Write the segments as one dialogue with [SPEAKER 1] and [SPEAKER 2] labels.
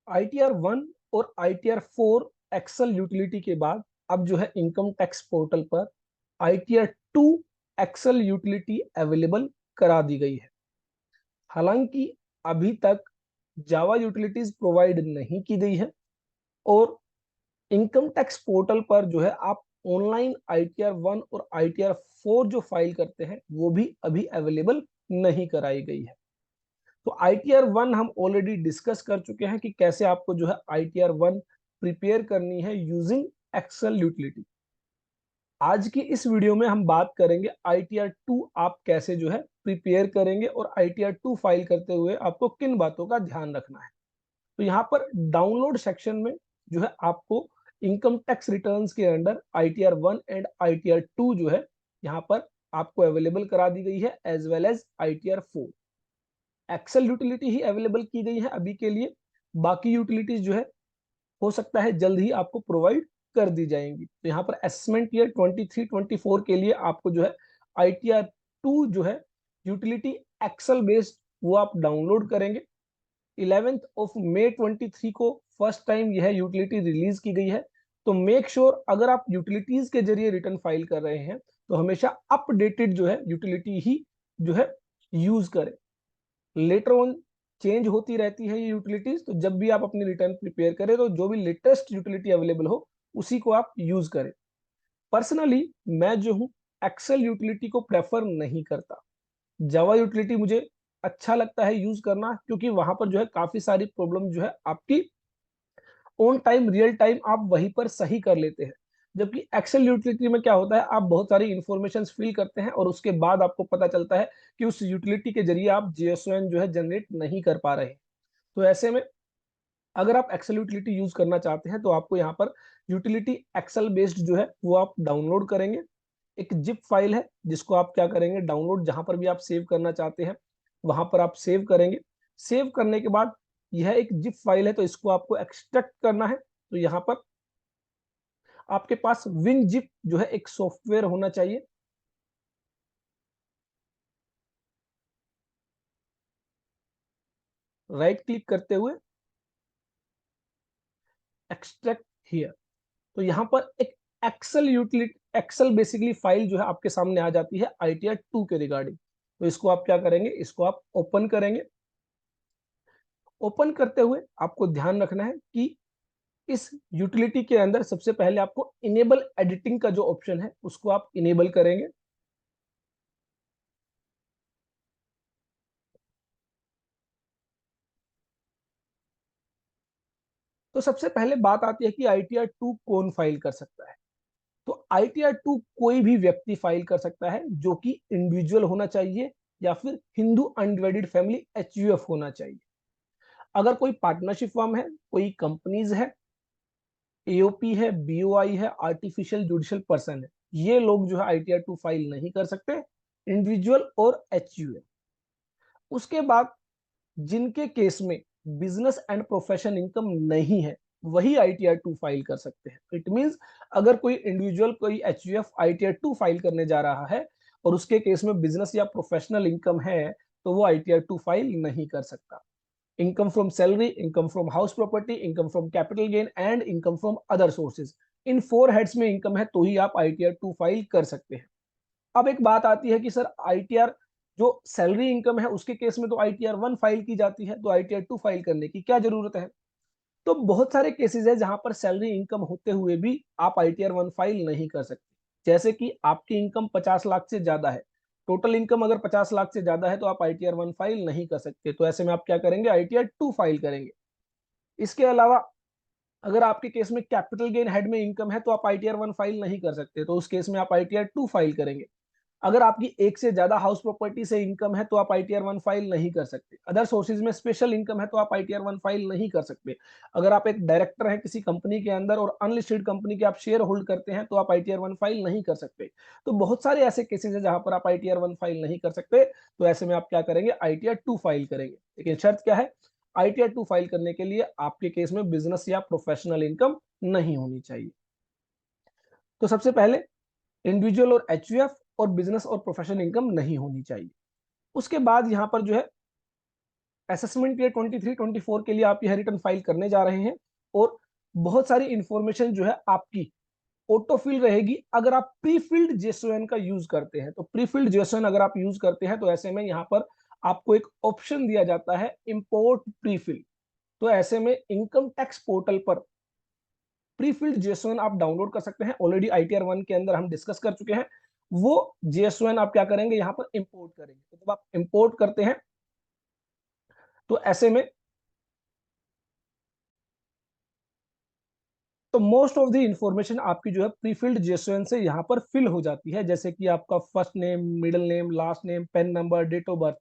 [SPEAKER 1] ITR 1 और ITR 4 Excel utility के बाद अब जो है इनकम टैक्स पोर्टल पर ITR 2 एक्सेल यूटिलिटी अवेलेबल करा दी गई है। हालांकि अभी तक जावा यूटिलिटीज प्रोवाइड नहीं की गई है और इनकम टैक्स पोर्टल पर जो है आप ऑनलाइन ITR 1 और ITR 4 जो फाइल करते हैं वो भी अभी अवेलेबल नहीं कराई गई है। तो ITR 1 हम ऑलरेडी डिस्कस कर चुके हैं कि कैसे आपको जो है ITR 1 प्रिपेयर करनी है यूजिंग एक्सेल यूटिलिटी। आज की इस वीडियो में हम बात करेंगे ITR 2 आप कैसे जो है प्रिपेयर करेंगे और ITR 2 फाइल करते हुए आपको किन बातों का ध्यान रखना है। तो यहाँ पर डाउनलोड सेक्शन में जो है आपको इनकम टैक्स रिटर्न्स के अंडर ITR 1 एंड ITR 2 जो है यहाँ पर आपको अवेलेबल करा दी गई है as well as ITR 4। Excel utility ही अवेलेबल की गई है अभी के लिए, बाकी यूटिलिटीज जो है हो सकता है जल्द ही आपको प्रोवाइड कर दी जाएंगी। तो यहाँ पर असेसमेंट ईयर 23-24 के लिए आपको जो है ITR 2 जो है यूटिलिटी एक्सेल बेस्ड वो आप डाउनलोड करेंगे। 11 मई 2023 को फर्स्ट टाइम यह यूटिलिटी रिलीज की गई है। तो मेक श्योर अगर आप यूटिलिटीज के जरिए रिटर्न फाइल कर रहे हैं तो हमेशा अपडेटेड जो है यूटिलिटी ही जो है यूज करें। लेटर ऑन चेंज होती रहती है ये यूटिलिटीज, तो जब भी आप अपनी रिटर्न प्रिपेयर करें तो जो भी लेटेस्ट यूटिलिटी अवेलेबल हो उसी को आप यूज करें। पर्सनली मैं जो हूँ एक्सेल यूटिलिटी को प्रेफर नहीं करता। जावा यूटिलिटी मुझे अच्छा लगता है यूज करना, क्योंकि वहां पर जो है काफी सारी प्रॉब्लम जो है आपकी ऑन टाइम रियल टाइम आप वहीं पर सही कर लेते हैं। जबकि एक्सेल यूटिलिटी में क्या होता है, आप बहुत सारी इंफॉर्मेशन फिल करते हैं और उसके बाद आपको पता चलता है कि उस यूटिलिटी के जरिए आप JSON जो है जनरेट नहीं कर पा रहे। तो ऐसे में अगर आप एक्सेल यूटिलिटी यूज करना चाहते हैं तो आपको यहाँ पर यूटिलिटी एक्सेल बेस्ड जो है वो आप डाउनलोड करेंगे। एक जिप फाइल है जिसको आप क्या करेंगे, डाउनलोड जहां पर भी आप सेव करना चाहते हैं वहां पर आप सेव करेंगे। सेव करने के बाद यह एक जिप फाइल है तो इसको आपको एक्सट्रैक्ट करना है। तो यहाँ पर आपके पास विन जिप जो है एक सॉफ्टवेयर होना चाहिए। राइट क्लिक करते हुए एक्सट्रैक्ट हियर, तो यहाँ पर एक excel utility excel basically file जो है आपके सामने आ जाती है ITR 2 के रिगार्डिंग। तो इसको आप क्या करेंगे, इसको आप ओपन करेंगे। ओपन करते हुए आपको ध्यान रखना है कि इस यूटिलिटी के अंदर सबसे पहले आपको इनेबल एडिटिंग का जो ऑप्शन है उसको आप इनेबल करेंगे। तो सबसे पहले बात आती है कि ITR 2 कौन फाइल कर सकता है। तो ITR 2 कोई भी व्यक्ति फाइल कर सकता है, जो कि इंडिविजुअल होना चाहिए या फिर हिंदू अनडिवाइडेड फैमिली HUF होना चाहिए। अगर कोई पार्टनरशिप फर्म है, कोई कंपनीज है, AOP है, BOI है, आर्टिफिशियल जुडिशियल पर्सन है, ये लोग जो है ITR 2 फाइल नहीं कर सकते, इंडिविजुअल और HUF। उसके बाद जिनके केस में बिजनेस एंड प्रोफेशन इनकम नहीं है वही ITR 2 फाइल कर सकते हैं। इट मींस अगर कोई इंडिविजुअल कोई HUF ITR 2 फाइल करने जा रहा है और उसके केस में बिजनेस या प्रोफेशनल इनकम है तो वो ITR 2 फाइल नहीं कर सकता। Income from salary, income from house property, income from capital gain and income from other sources, in 4 heads में इनकम है तो ही आप ITR 2 फाइल कर सकते हैं। अब एक बात आती है कि सर ITR जो सैलरी इनकम है उसके केस में तो ITR 1 फाइल की जाती है, तो ITR 2 फाइल करने की क्या जरूरत है। तो बहुत सारे केसेस है जहां पर सैलरी इनकम होते हुए भी आप ITR 1 फाइल नहीं कर सकते। जैसे कि आपकी इनकम 50 लाख से ज्यादा है, टोटल इनकम अगर 50 लाख से ज्यादा है तो आप ITR 1 फाइल नहीं कर सकते। तो ऐसे में आप क्या करेंगे, ITR 2 फाइल करेंगे। इसके अलावा अगर आपके केस में कैपिटल गेन हेड में इनकम है तो आप ITR 1 फाइल नहीं कर सकते, तो उस केस में आप ITR 2 फाइल करेंगे। अगर आपकी एक से ज्यादा हाउस प्रॉपर्टी से इनकम है तो आप ITR 1 फाइल नहीं कर सकते। अदर सोर्सेज में स्पेशल इनकम है तो आप ITR 1 फाइल नहीं कर सकते। अगर आप एक डायरेक्टर हैं किसी कंपनी के अंदर और अनलिस्टेड कंपनी के आप शेयर होल्ड करते हैं तो आप ITR 1 फाइल नहीं कर सकते। तो बहुत सारे ऐसे केसेस हैं जहां पर आप ITR 1 फाइल नहीं कर सकते। तो ऐसे में आप क्या करेंगे, ITR 2 फाइल करेंगे। लेकिन शर्त क्या है, ITR 2 फाइल करने के लिए आपके केस में बिजनेस या प्रोफेशनल इनकम नहीं होनी चाहिए। तो सबसे पहले इंडिविजुअल और HUF और बिजनेस और प्रोफेशनल इनकम नहीं होनी चाहिए। उसके बाद यहाँ पर जो है असेसमेंट ईयर 23-24 के लिए आप यह रिटर्न फाइल करने जा रहे हैं, और बहुत सारी इंफॉर्मेशन जो है आपकी ऑटोफिल रहेगी अगर आप प्री फिल्ड जेएसओएन का यूज करते हैं। तो प्री फिल्ड जेएसओएन अगर आप यूज करते हैं तो ऐसे में यहाँ पर आपको एक ऑप्शन दिया जाता है इंपोर्ट प्री फिल। तो ऐसे में इनकम टैक्स पोर्टल पर प्री फिल्ड जेएसओएन आप डाउनलोड कर सकते हैं। ऑलरेडी आईटीआर 1 के अंदर हम डिस्कस कर चुके हैं। वो जेएसओएन आप क्या करेंगे, यहाँ पर इंपोर्ट करेंगे। तो जब आप इंपोर्ट करते हैं तो ऐसे में तो मोस्ट ऑफ द इंफॉर्मेशन आपकी जो है प्रीफिल्ड जेएसओएन से यहाँ पर फिल हो जाती है, जैसे कि आपका first name, middle name, last name, PAN number, date of birth.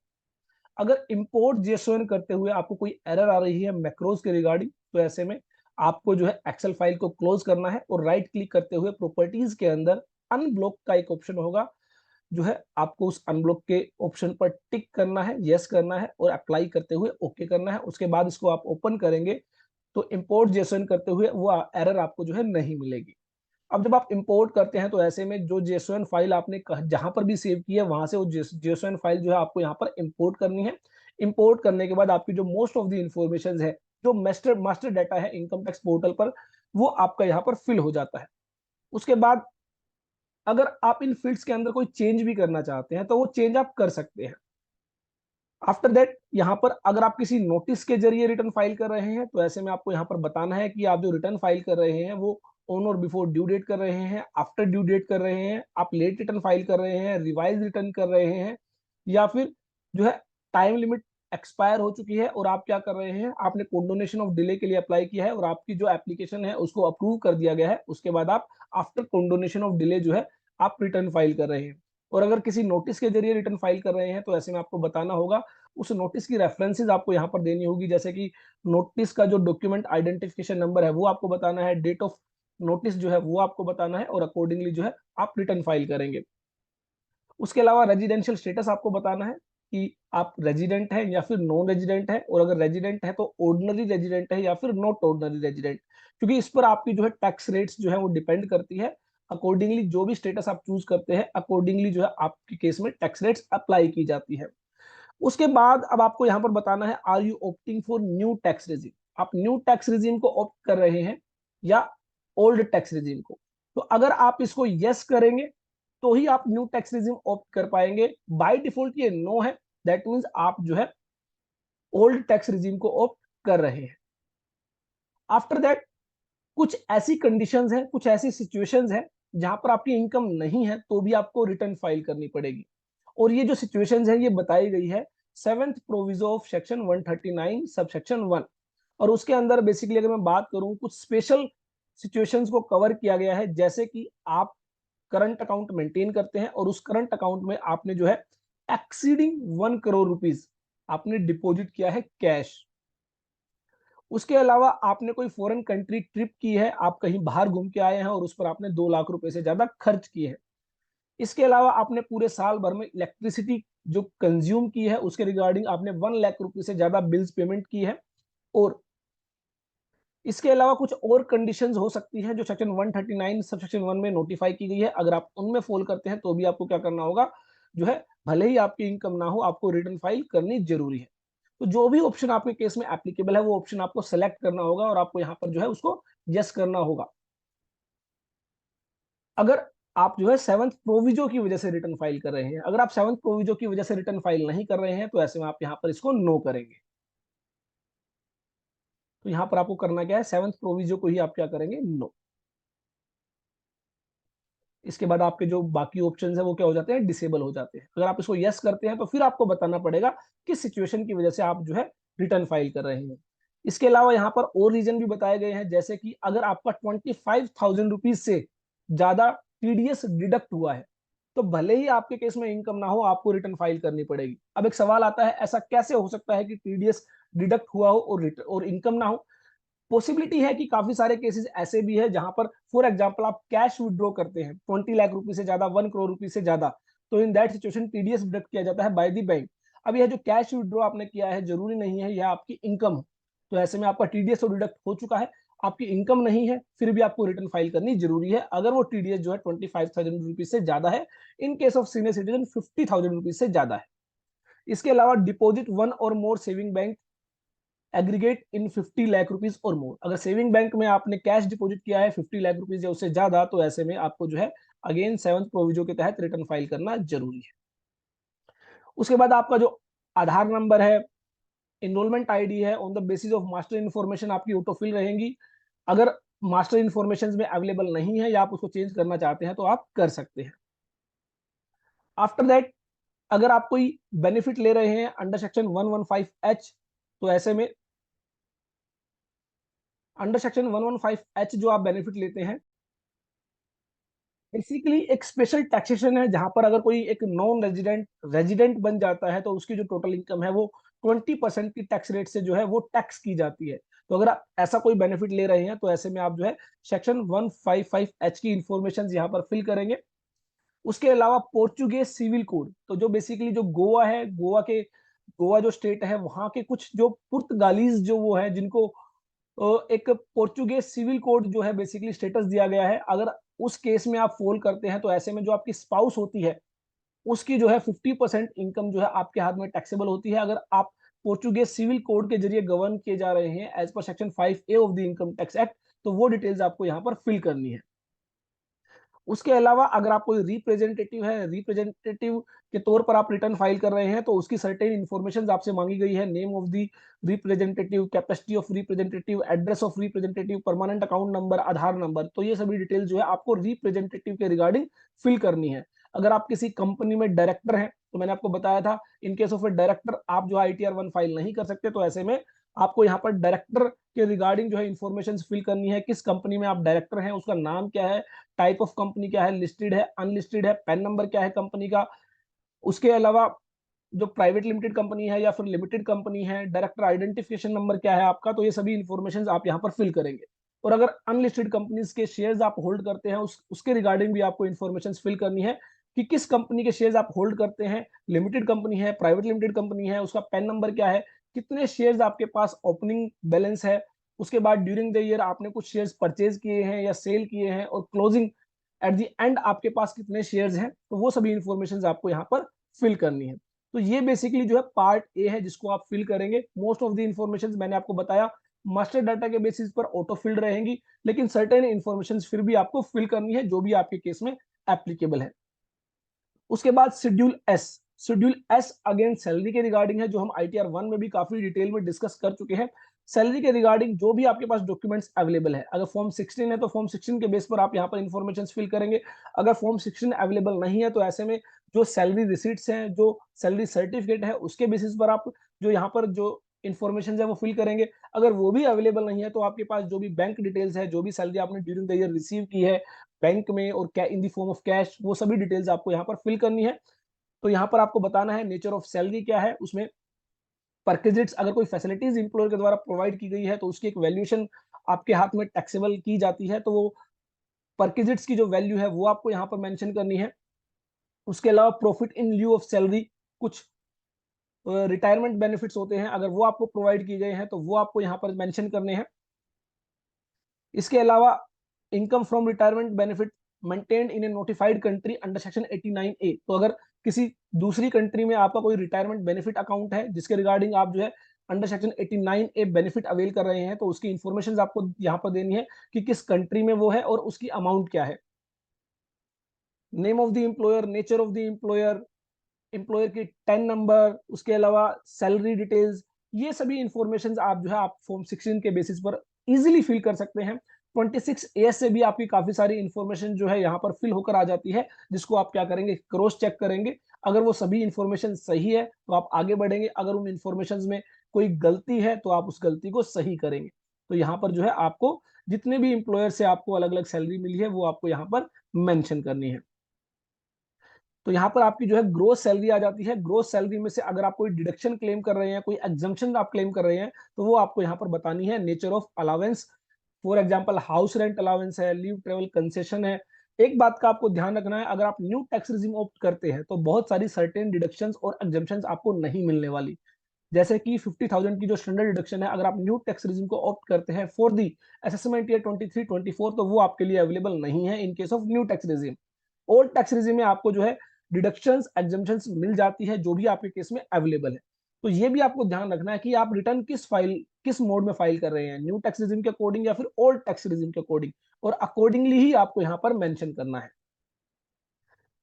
[SPEAKER 1] अगर इंपोर्ट जेएसओएन करते हुए आपको कोई एरर आ रही है मैक्रोज के रिगार्डिंग, तो ऐसे में आपको जो है एक्सेल फाइल को क्लोज करना है और राइट क्लिक करते हुए प्रॉपर्टीज के अंदर अनब्लॉक का एक ऑप्शन होगा, जो है आपको उस अनब्लॉक के ऑप्शन पर टिक करना है, यस करना है और अप्लाई करते हुए ओके करना है। उसके बाद इसको आप ओपन करेंगे तो इंपोर्ट जेएसओएन करते हुए वो एरर आपको जो है नहीं मिलेगी। अब जब आप इंपोर्ट करते हैं तो ऐसे में जो जेएसओएन फाइल आपने जहां पर भी सेव की है वहां से वो जेएसओएन फाइल जो है आपको यहाँ पर इंपोर्ट करनी है। इंपोर्ट करने के बाद आपकी जो मोस्ट ऑफ द इंफॉर्मेशन है, जो मास्टर मास्टर डाटा है इनकम टैक्स पोर्टल पर, वो आपका यहाँ पर फिल हो जाता है। उसके बाद अगर आप इन फील्ड्स के अंदर कोई चेंज भी करना चाहते हैं तो वो चेंज आप कर सकते हैं। आफ्टर दैट यहाँ पर अगर आप किसी नोटिस के जरिए रिटर्न फाइल कर रहे हैं तो ऐसे में आपको यहाँ पर बताना है कि आप जो रिटर्न फाइल कर रहे हैं वो ऑन और बिफोर ड्यू डेट कर रहे हैं, आफ्टर ड्यू डेट कर रहे हैं, आप लेट रिटर्न फाइल कर रहे हैं, रिवाइज रिटर्न कर रहे हैं, या फिर जो है टाइम लिमिट एक्सपायर हो चुकी है और आप क्या कर रहे हैं, आपने कंडोनेशन ऑफ डिले के लिए अप्लाई किया है और आपकी जो एप्लीकेशन है उसको अप्रूव कर दिया गया है। उसके बाद आप आफ्टर कंडोनेशन ऑफ डिले जो है आप रिटर्न फाइल कर रहे हैं। और अगर किसी नोटिस के जरिए रिटर्न फाइल कर रहे हैं तो ऐसे में आपको बताना होगा, उस नोटिस की रेफरेंसेस आपको यहाँ पर देनी होगी, जैसे कि नोटिस का जो डॉक्यूमेंट आइडेंटिफिकेशन नंबर है वो आपको बताना है, डेट ऑफ नोटिस जो है वो आपको बताना है, और अकॉर्डिंगली जो है आप रिटर्न फाइल करेंगे। उसके अलावा रेजिडेंशियल स्टेटस आपको बताना है कि आप रेजिडेंट हैं या फिर नॉन रेजिडेंट है, और अगर रेजिडेंट है तो ऑर्डिनरी रेजिडेंट है या फिर नॉट ऑर्डिनरी रेजिडेंट, क्योंकि इस पर आपकी जो है टैक्स रेट्स जो है वो डिपेंड करती है। अकॉर्डिंगली जो भी स्टेटस आप चूज करते हैं अकॉर्डिंगली जो है आपके केस में टैक्स रेट्स अप्लाई की जाती है। उसके बाद अब आपको यहां पर बताना है, are you opting for new tax regime, आप न्यू टैक्स रिजीम को ऑप्ट कर रहे हैं या ओल्ड टैक्स रिजीम को। तो अगर आप इसको यस करेंगे तो ही आप न्यू टैक्स रिजीम ऑप्ट कर पाएंगे। बाय डिफॉल्ट ये नो है, दैट मींस आप जो है ओल्ड टैक्स रिजीम को ऑप्ट कर रहे हैं। आफ्टर दैट कुछ ऐसी कंडीशंस हैं, कुछ ऐसी सिचुएशंस हैं जहां पर आपकी इनकम नहीं है तो भी आपको रिटर्न फाइल करनी पड़ेगी। और ये जो सिचुएशंस हैं ये बताई गई है seventh proviso of section 139 sub section 1। और उसके अंदर बेसिकली अगर मैं बात करूं कुछ स्पेशल सिचुएशंस को कवर किया गया है, जैसे कि आप करंट अकाउंट मेंटेन करते हैं और उस करंट अकाउंट में आपने जो है एक्सीडिंग 1 करोड़ रुपीज आपने डिपॉजिट किया है कैश। उसके अलावा आपने कोई फॉरेन कंट्री ट्रिप की है, आप कहीं बाहर घूम के आए हैं और उस पर आपने 2 लाख रुपए से ज्यादा खर्च किए हैं। इसके अलावा आपने पूरे साल भर में इलेक्ट्रिसिटी जो कंज्यूम की है उसके रिगार्डिंग आपने 1 लाख रुपए से ज्यादा बिल्स पेमेंट की है। और इसके अलावा कुछ और कंडीशंस हो सकती हैं जो सेक्शन 139 सब सेक्शन 1 में नोटिफाई की गई है, अगर आप उनमें फॉल करते हैं तो भी आपको क्या करना होगा, जो है भले ही आपकी इनकम ना हो आपको रिटर्न फाइल करनी जरूरी है। तो जो भी ऑप्शन आपके केस में एप्लीकेबल है वो ऑप्शन आपको सेलेक्ट करना होगा और आपको यहाँ पर जो है उसको यस करना होगा। अगर आप जो है सेवंथ प्रोविजो की वजह से रिटर्न फाइल कर रहे हैं, अगर आप सेवंथ प्रोविजो की वजह से रिटर्न फाइल नहीं कर रहे हैं तो ऐसे में आप यहाँ पर इसको नो करेंगे। तो यहाँ पर आपको करना क्या है, सेवंथ प्रोविजो को ही आप क्या करेंगे, नो। इसके बाद आपके जो बाकी ऑप्शंस है वो क्या हो जाते हैं, डिसेबल हो जाते हैं। अगर आप इसको यस करते हैं तो फिर आपको बताना पड़ेगा किस सिचुएशन की वजह से आप जो है रिटर्न फाइल कर रहे हैं। इसके अलावा यहाँ पर और रीजन भी बताए गए हैं, जैसे कि अगर आपका 25,000 रुपीज से ज्यादा टीडीएस डिडक्ट हुआ है तो भले ही आपके केस में इनकम ना हो आपको रिटर्न फाइल करनी पड़ेगी। अब एक सवाल आता है, ऐसा कैसे हो सकता है कि टीडीएस डिडक्ट हुआ हो और इनकम ना हो। पॉसिबिलिटी है कि काफी सारे केसेस ऐसे भी है जहां पर फॉर एग्जांपल आप कैश विड्रॉ करते हैं 20 लाख रुपए से ज्यादा, 1 करोड़ रुपए से ज्यादा, तो in that situation TDS deduct किया जाता है बाय द बैंक। अब यह जो कैश विड्रॉ आपने किया है जरूरी नहीं है यह आपकी इनकम हो, तो ऐसे में आपका टीडीएस तो डिडक्ट हो चुका है, आपकी इनकम नहीं है, फिर भी आपको रिटर्न फाइल करनी जरूरी है अगर वो टीडीएस जो है 25,000 रुपीज से ज्यादा है। In case of senior citizen 50,000 rupees से ज्यादा है। इसके अलावा डिपॉजिट वन और more saving bank aggregate in 50 lakh rupees और मोर, अगर सेविंग बैंक में आपने कैश डिपॉजिट किया है 50 लाख रुपीज या उससे ज्यादा, तो ऐसे में आपको जो है अगेन 7th प्रोविजो के तहत रिटर्न फाइल करना जरूरी है। उसके बाद आपका जो आधार नंबर है, इनरोलमेंट आईडी है, on the basis of master information आपकी ऑटोफिल रहेंगी। अगर मास्टर इन्फॉर्मेशन में अवेलेबल नहीं है या आप उसको चेंज करना चाहते हैं तो आप कर सकते हैं। आफ्टर दैट अगर आप कोई बेनिफिट ले रहे हैं अंडर सेक्शन 115H, तो ऐसे में अंडर सेक्शन 115H जो आप बेनिफिट लेते हैं, बेसिकली एक स्पेशल टैक्सेशन है, जहां पर अगर कोई एक नॉन रेजिडेंट रेजिडेंट बन जाता है तो उसकी जो टोटल इनकम है वो 20% की टैक्स रेट से जो है वो टैक्स की जाती है। तो अगर आप ऐसा कोई बेनिफिट ले रहे हैं तो ऐसे में आप जो है सेक्शन 155H की इंफॉर्मेशन यहाँ पर फिल करेंगे। उसके अलावा पोर्चुगेज सिविल कोड, तो जो बेसिकली जो गोवा है, गोवा जो स्टेट है वहां के कुछ जो पुर्तगालीज जो वो है जिनको एक पोर्चुगेज सिविल कोड जो है बेसिकली स्टेटस दिया गया है, अगर उस केस में आप फॉल करते हैं तो ऐसे में जो आपकी स्पाउस होती है उसकी जो है 50% इनकम जो है आपके हाथ में टैक्सेबल होती है। अगर आप पोर्चुगेज सिविल कोड के जरिए गवर्न किए जा रहे हैं as per section 5A of the income tax act, तो वो डिटेल्स आपको यहाँ पर फिल करनी है। उसके अलावा अगर आप कोई रिप्रेजेंटेटिव है, रिप्रेजेंटेटिव के तौर पर आप रिटर्न फाइल कर रहे हैं तो उसकी सर्टेन इन्फॉर्मेशन आपसे मांगी गई है, name of the representative, capacity of representative, address of representative, permanent account number, Aadhaar number, तो ये सभी डिटेल जो है आपको रिप्रेजेंटेटिव के रिगार्डिंग फिल करनी है। अगर आप किसी कंपनी में डायरेक्टर हैं तो मैंने आपको बताया था इन केस ऑफ ए डायरेक्टर आप जो ITR 1 फाइल नहीं कर सकते, तो ऐसे में आपको यहाँ पर डायरेक्टर के रिगार्डिंग जो है इन्फॉर्मेशन फिल करनी है, किस कंपनी में आप डायरेक्टर हैं, उसका नाम क्या है, टाइप ऑफ कंपनी क्या है, लिस्टेड है, अनलिस्टेड है, पैन नंबर क्या है कंपनी का। उसके अलावा जो प्राइवेट लिमिटेड कंपनी है या फिर लिमिटेड कंपनी है, डायरेक्टर आइडेंटिफिकेशन नंबर क्या है आपका, तो ये सभी इन्फॉर्मेशन आप यहाँ पर फिल करेंगे। और अगर अनलिस्टेड कंपनीज के शेयर्स आप होल्ड करते हैं उसके रिगार्डिंग भी आपको इन्फॉर्मेशन फिल करनी है कि किस कंपनी के शेयर्स आप होल्ड करते हैं, लिमिटेड कंपनी है, प्राइवेट लिमिटेड कंपनी है, उसका पैन नंबर क्या है, कितने शेयर्स आपके पास ओपनिंग बैलेंस है, उसके बाद ड्यूरिंग द ईयर आपने कुछ शेयर्स परचेज किए हैं या सेल किए हैं, और क्लोजिंग एट द एंड आपके पास कितने शेयर्स हैं, तो वो सभी इन्फॉर्मेशन आपको यहाँ पर फिल करनी है। तो ये बेसिकली जो है पार्ट ए है जिसको आप फिल करेंगे। मोस्ट ऑफ द इन्फॉर्मेशन मैंने आपको बताया मास्टर डाटा के बेसिस पर ऑटो फिल्ड रहेंगी, लेकिन सर्टेन इन्फॉर्मेशन फिर भी आपको फिल करनी है जो भी आपके केस में एप्लीकेबल है। उसके बाद शेड्यूल एस अगेन सैलरी के रिगार्डिंग है, जो हम ITR 1 में भी काफी डिटेल में डिस्कस कर चुके हैं। सैलरी के रिगार्डिंग जो भी आपके पास डॉक्यूमेंट्स अवेलेबल है, अगर फॉर्म 16 है तो फॉर्म 16 के बेस पर आप यहाँ पर इन्फॉर्मेशन फिल करेंगे। अगर फॉर्म 16 अवेलेबल नहीं है तो ऐसे में जो सैलरी रिसीट्स हैं, जो सैलरी सर्टिफिकेट है, उसके बेसिस पर आप जो यहाँ पर जो इन्फॉर्मेशन है वो फिल करेंगे। अगर वो भी अवेलेबल नहीं है तो आपके पास जो भी बैंक डिटेल्स है, जो भी सैलरी आपने ड्यूरिंग द ईयर रिसीव की है बैंक में और इन दी फॉर्म ऑफ कैश, वो सभी डिटेल्स आपको यहाँ पर फिल करनी है। तो यहाँ पर आपको बताना है नेचर ऑफ सैलरी क्या है, उसमें परक्विजिट्स, अगर कोई फैसिलिटीज इंप्लॉयर के द्वारा प्रोवाइड की गई है तो उसकी एक वैल्यूएशन आपके हाथ में टैक्सेबल की जाती है, तो वो परक्विजिट्स की जो वैल्यू है वो आपको यहाँ पर मेंशन करनी है। उसके अलावा profit in lieu of salary, कुछ रिटायरमेंट बेनिफिट्स होते हैं, अगर वो आपको प्रोवाइड किए गए हैं तो वो आपको यहाँ पर मेंशन करने हैं। इसके अलावा income from retirement benefit maintained in A notified country under section 89A, तो अगर किसी दूसरी कंट्री में आपका कोई रिटायरमेंट बेनिफिट अकाउंट है जिसके रिगार्डिंग आप जो है under section 89A benefit avail कर रहे हैं, तो उसकी इंफॉर्मेशन आपको यहाँ पर देनी है कि किस कंट्री में वो है और उसकी अमाउंट क्या है। Name of the employer, nature of the employer, employer की टेन नंबर, उसके अलावा सैलरी डिटेल्स, ये सभी इंफॉर्मेशन आप जो है आप फॉर्म 16 के बेसिस पर इजीली फिल कर सकते हैं। 26A से भी आपकी काफी सारी इंफॉर्मेशन जो है यहाँ पर फिल होकर आ जाती है, जिसको आप क्या करेंगे, क्रॉस चेक करेंगे। अगर वो सभी इंफॉर्मेशन सही है तो आप आगे बढ़ेंगे, अगर उन इंफॉर्मेशन में कोई गलती है तो आप उस गलती को सही करेंगे। तो यहाँ पर जो है आपको जितने भी इंप्लॉयर से आपको अलग अलग सैलरी मिली है वो आपको यहाँ पर मेंशन करनी है। तो यहाँ पर आपकी जो है ग्रोस सैलरी आ जाती है। ग्रोस सैलरी में से अगर आप कोई डिडक्शन क्लेम कर रहे हैं, कोई एग्जम्पशन आप क्लेम कर रहे हैं, तो वो आपको यहाँ पर बतानी है। Nature of allowance, for example house rent allowance है, लीव ट्रेवल कंसेशन है। एक बात का आपको ध्यान रखना है, अगर आप न्यू टैक्स रिजिम ऑप्ट करते हैं तो बहुत सारी सर्टेन डिडक्शंस और एग्जम्पशंस आपको नहीं मिलने वाली। जैसे कि 50,000 की जो स्टैंडर्ड डिडक्शन है, अगर आप न्यू टैक्स रिजिम को ऑप्ट करते हैं फॉर दी असेसमेंट ईयर 23-24, तो वो आपके लिए अवेलेबल नहीं है in case of new tax regime. Old tax regime में आपको जो है डिडक्शंस एग्जम्पशंस मिल जाती है जो भी आपके केस में अवेलेबल है। तो ये भी आपको ध्यान रखना है कि आप रिटर्न किस मोड में फाइल कर रहे हैं, न्यू टैक्स रिजिम के अकॉर्डिंग या फिर ओल्ड टैक्स रिजिम के अकॉर्डिंग, और अकॉर्डिंगली ही आपको यहाँ पर मेंशन करना है।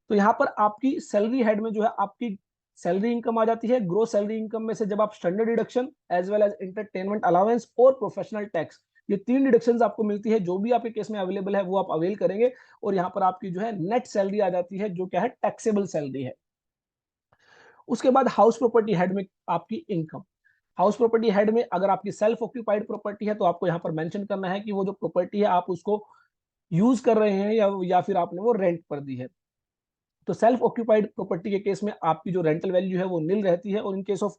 [SPEAKER 1] तो यहाँ पर आपकी सैलरी हेड में जो है आपकी सैलरी इनकम आ जाती है। ग्रोस सैलरी इनकम में से जब आप standard deduction as well as entertainment allowance और प्रोफेशनल टैक्स, ये 3 डिडक्शंस आपको मिलती है, जो भी आपके केस में अवेलेबल है वो आप अवेल करेंगे। और यहाँ पर आपकी जो है नेट सैलरी आ जाती है, जो क्या है टैक्सेबल सैलरी है। उसके बाद हाउस प्रॉपर्टी हेड में आपकी इनकम, हाउस प्रॉपर्टी हेड में अगर आपकी सेल्फ ऑक्यूपाइड प्रॉपर्टी है तो आपको यहाँ पर मेंशन करना है कि वो जो प्रॉपर्टी है आप उसको यूज कर रहे हैं या फिर आपने वो रेंट पर दी है। तो सेल्फ ऑक्यूपाइड प्रॉपर्टी के केस में आपकी जो रेंटल वैल्यू है वो नील रहती है, और इन केस ऑफ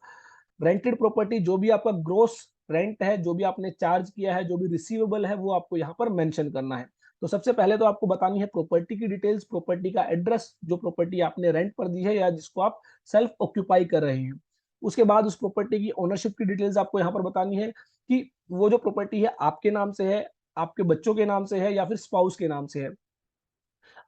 [SPEAKER 1] रेंटेड प्रॉपर्टी जो भी आपका ग्रोस रेंट है, जो भी आपने चार्ज किया है, जो भी रिसीवेबल है, वो आपको यहाँ पर मेंशन करना है। तो सबसे पहले तो आपको बतानी है प्रॉपर्टी की डिटेल्स, प्रॉपर्टी का एड्रेस, जो प्रॉपर्टी आपने रेंट पर दी है या जिसको आप सेल्फ ऑक्यूपाई कर रहे हैं। उसके बाद उस प्रॉपर्टी की ओनरशिप की डिटेल्स आपको यहाँ पर बतानी है कि वो जो प्रॉपर्टी है आपके नाम से है, आपके बच्चों के नाम से है, या फिर स्पाउस के नाम से है।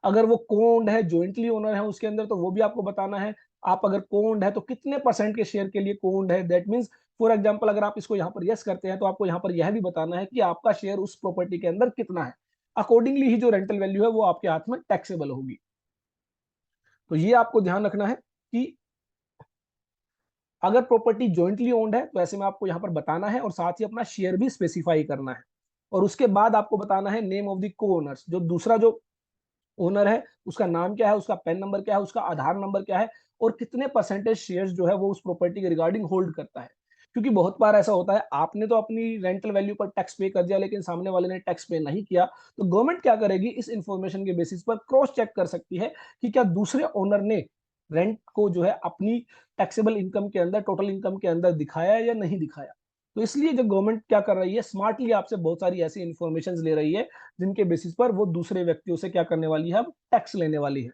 [SPEAKER 1] अगर वो कोन्ड है, ज्वाइंटली ओनर है उसके अंदर, तो वो भी आपको बताना है। आप अगर कोन्ड है तो कितने परसेंट के शेयर के लिए कोन्ड है, दैट मींस फॉर एग्जांपल अगर आप इसको यहाँ पर यस करते हैं तो आपको यहाँ पर यह भी बताना है कि आपका शेयर उस प्रॉपर्टी के अंदर कितना है। अकॉर्डिंगली ही जो रेंटल वैल्यू है वो आपके हाथ में टैक्सेबल होगी। तो ये आपको ध्यान रखना है कि अगर प्रॉपर्टी ज्वाइंटली ओन्ड है तो ऐसे में आपको यहाँ पर बताना है, और साथ ही अपना शेयर भी स्पेसिफाई करना है। और उसके बाद आपको बताना है नेम ऑफ द को ओनर्स, जो दूसरा जो ओनर है उसका नाम क्या है, उसका पैन नंबर क्या है, उसका आधार नंबर क्या है, और कितने परसेंटेज शेयर्स जो है वो उस प्रॉपर्टी के रिगार्डिंग होल्ड करता है। क्योंकि बहुत बार ऐसा होता है आपने तो अपनी रेंटल वैल्यू पर टैक्स पे कर दिया लेकिन सामने वाले ने टैक्स पे नहीं किया, तो गवर्नमेंट क्या करेगी, इस इंफॉर्मेशन के बेसिस पर क्रॉस चेक कर सकती है कि क्या दूसरे ओनर ने रेंट को जो है अपनी टैक्सेबल इनकम के अंदर, टोटल इनकम के अंदर दिखाया या नहीं दिखाया। तो इसलिए जो गवर्नमेंट क्या कर रही है, स्मार्टली आपसे बहुत सारी ऐसी इंफॉर्मेशन ले रही है जिनके बेसिस पर वो दूसरे व्यक्तियों से क्या करने वाली है, अब टैक्स लेने वाली है।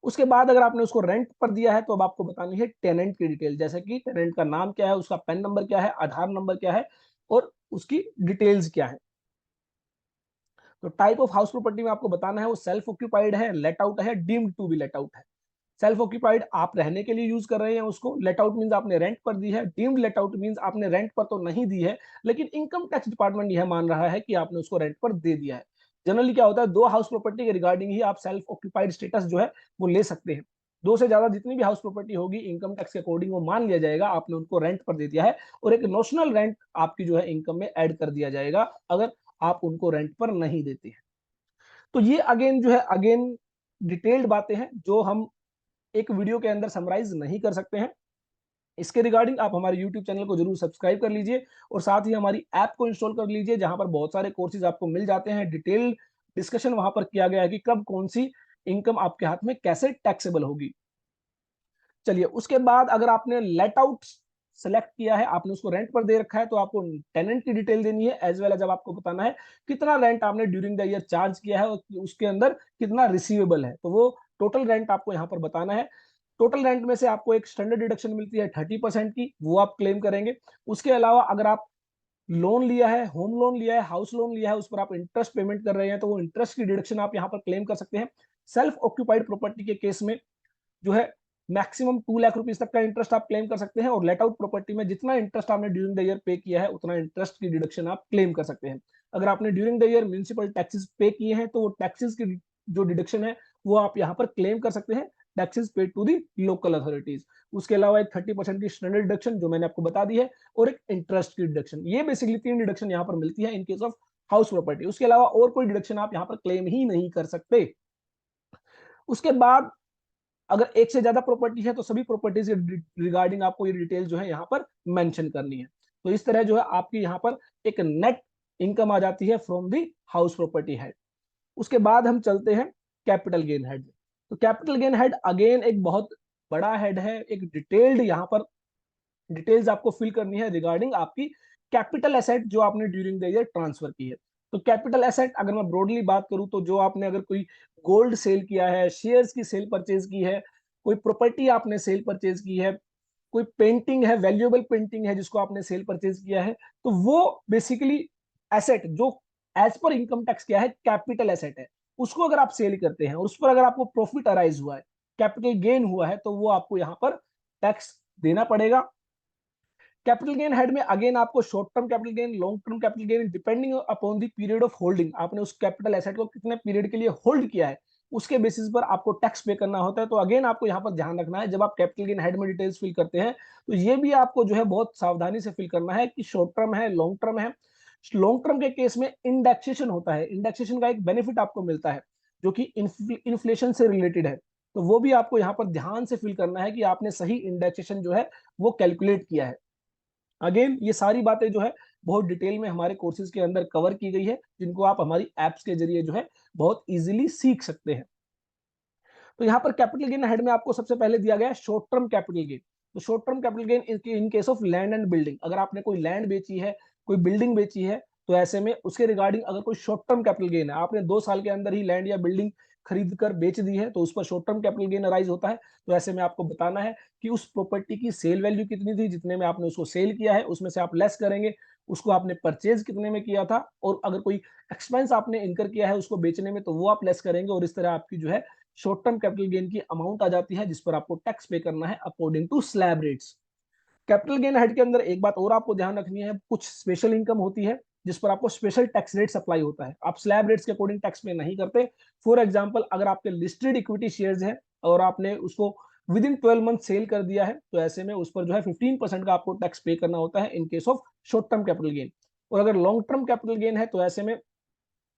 [SPEAKER 1] उसके बाद अगर आपने उसको रेंट पर दिया है तो अब आपको बतानी है टेनेंट की डिटेल, जैसे कि टेनेंट का नाम क्या है, उसका पैन नंबर क्या है, आधार नंबर क्या है, और उसकी डिटेल्स क्या है। तो टाइप ऑफ हाउस प्रॉपर्टी में आपको बताना है वो सेल्फ ऑक्यूपाइड है, लेट आउट है, deemed to be let out है। सेल्फ ऑक्यूपाइड आप रहने के लिए यूज कर रहे हैं उसको, लेट आउट मींस आपने रेंट पर दी है, डीम्ड लेट आउट मींस आपने रेंट पर तो नहीं दी है लेकिन इनकम टैक्स डिपार्टमेंट यह मान रहा है कि आपने उसको रेंट पर दे दिया है। जनरली क्या होता है, दो हाउस प्रॉपर्टी के रिगार्डिंग ही आप सेल्फ ऑक्यूपाइड स्टेटस जो है वो ले सकते हैं। दो से ज्यादा जितनी भी हाउस प्रॉपर्टी होगी इनकम टैक्स के अकॉर्डिंग वो मान लिया जाएगा आपने उनको रेंट पर दे दिया है, और एक नोशनल रेंट आपकी जो है इनकम में ऐड कर दिया जाएगा अगर आप उनको रेंट पर नहीं देते हैं। तो ये अगेन जो है अगेन डिटेल्ड बातें हैं जो हम एक वीडियो के अंदर समराइज नहीं कर सकते हैं। इसके रिगार्डिंग आप हमारे YouTube चैनल को जरूर सब्सक्राइब कर लीजिए, और साथ ही हमारी ऐप को इंस्टॉल कर लीजिए जहां पर बहुत सारे कोर्सेज आपको मिल जाते हैं। डिटेल डिस्कशन वहां पर किया गया है कि कब कौन सी इनकम आपके हाथ में कैसे टैक्सेबल होगी। चलिए, उसके बाद अगर आपने लेट आउट सेलेक्ट किया है, आपने उसको रेंट पर दे रखा है, तो आपको टेनेंट की डिटेल देनी है, एज वेल एज अब आपको बताना है कितना रेंट आपने ड्यूरिंग द ईयर चार्ज किया है और उसके अंदर कितना रिसीवेबल है। तो वो टोटल रेंट आपको यहाँ पर बताना है। टोटल रेंट में से आपको एक स्टैंडर्ड डिडक्शन मिलती है 30% की, वो आप क्लेम करेंगे। उसके अलावा अगर आप लोन लिया है, होम लोन लिया है, हाउस लोन लिया है, उस पर आप इंटरेस्ट पेमेंट कर रहे हैं तो वो इंटरेस्ट की डिडक्शन आप यहाँ पर क्लेम कर सकते हैं। सेल्फ ऑक्यूपाइड प्रॉपर्टी के केस में जो है मैक्सिमम 2 लाख रुपीज तक का इंटरेस्ट आप क्लेम कर सकते हैं, और लेट आउट प्रॉपर्टी में जितना इंटरेस्ट आपने ड्यूरिंग द ईयर पे किया है उतना इंटरेस्ट की डिडक्शन आप क्लेम कर सकते हैं। अगर आपने during the year municipal taxes पे किए हैं तो वो टैक्सेस की जो डिडक्शन है वो आप यहाँ पर क्लेम कर सकते हैं, taxes paid to the local authorities. उसके अलावा एक 30% की स्टैंडर्ड डिडक्शन जो मैंने आपको बता दी है, और एक इंटरेस्ट की डिडक्शन। ये बेसिकली 3 डिडक्शन यहाँ पर मिलती है in case of house property. उसके अलावा और कोई डिडक्शन आप यहाँ पर क्लेम ही नहीं कर सकते। उसके बाद अगर एक से ज्यादा प्रॉपर्टी है तो सभी प्रॉपर्टीज रिगार्डिंग आपको ये डिटेल जो है यहाँ पर मेंशन करनी है। तो इस तरह जो है आपकी यहाँ पर एक नेट इनकम आ जाती है from the house property head. उसके बाद हम चलते हैं कैपिटल गेन हेड। तो कैपिटल गेन हेड अगेन एक बहुत बड़ा हेड है, एक डिटेल्ड यहाँ पर डिटेल्स आपको फिल करनी है रिगार्डिंग आपकी कैपिटल एसेट जो आपने ड्यूरिंग द ईयर ट्रांसफर की है। तो कैपिटल एसेट अगर मैं ब्रॉडली बात करूं तो जो आपने अगर कोई गोल्ड सेल किया है, शेयर्स की सेल परचेज की है, कोई प्रॉपर्टी आपने सेल परचेज की है, कोई पेंटिंग है, वैल्यूएबल पेंटिंग है जिसको आपने सेल परचेज किया है, तो वो बेसिकली एसेट जो एज पर इनकम टैक्स क्या है कैपिटल एसेट है, उसको अगर आप सेल करते हैं और उस पर अगर आपको प्रॉफिट अराइज हुआ है कैपिटल गेन हुआ है तो वो आपको यहाँ पर टैक्स देना पड़ेगा। कैपिटल गेन हेड में अगेन आपको short term capital gain, long term capital gain, depending upon the period of holding, आपने उस कैपिटल एसेट को कितने पीरियड के लिए होल्ड किया है उसके बेसिस पर आपको टैक्स पे करना होता है। तो अगेन आपको यहाँ पर ध्यान रखना है जब आप कैपिटल गेन हेड में डिटेल्स फिल करते हैं तो ये भी आपको जो है बहुत सावधानी से फिल करना है कि शॉर्ट टर्म है, लॉन्ग टर्म है। लॉन्ग टर्म के केस में इंडेक्सेशन होता है, इंडेक्सेशन का एक बेनिफिट आपको मिलता है जो कि इन्फ्लेशन से रिलेटेड है, तो वो भी आपको यहाँ पर ध्यान से फिल करना है कि आपने सही इंडेक्सेशन जो है वो कैलकुलेट किया है। अगेन ये सारी बातें जो है बहुत डिटेल में हमारे कोर्सेज के अंदर कवर की गई है, जिनको आप हमारी एप्स के जरिए जो है बहुत इजीली सीख सकते हैं। तो यहाँ पर कैपिटल गेन हेड में आपको सबसे पहले दिया गया है शॉर्ट टर्म कैपिटल गेन। तो short term capital gain in case of land and building, अगर आपने कोई लैंड बेची है, कोई बिल्डिंग बेची है, तो ऐसे में उसके रिगार्डिंग अगर कोई शॉर्ट टर्म कैपिटल गेन है, आपने 2 साल के अंदर ही लैंड या बिल्डिंग खरीद कर बेच दी है, तो उस पर short term capital gain arise होता है। तो ऐसे में आपको बताना है कि उस प्रॉपर्टी की सेल वैल्यू कितनी थी, जितने में आपने उसको सेल किया है उसमें से आप लेस करेंगे उसको आपने परचेज कितने में किया था, और अगर कोई एक्सपेंस आपने इनकर किया है उसको बेचने में तो वो आप लेस करेंगे, और इस तरह आपकी जो है शॉर्ट टर्म कैपिटल गेन की अमाउंट आ जाती है जिस पर आपको टैक्स पे करना है according to slab rates. Capital gain head के अंदर एक बात और आपको ध्यान रखनी है, कुछ स्पेशल इनकम होती है जिस पर आपको स्पेशल टैक्स रेट्स अप्लाई होता है, आप स्लैब रेट्स के अकॉर्डिंग टैक्स पे नहीं करते। फॉर एग्जांपल अगर आपके लिस्टेड इक्विटी शेयर्स हैं और आपने उसको विद इन 12 मंथ सेल कर दिया है, तो ऐसे में उस पर जो है 15% का आपको टैक्स पे करना होता है in case of short term capital gain. और अगर लॉन्ग टर्म कैपिटल गेन है तो ऐसे में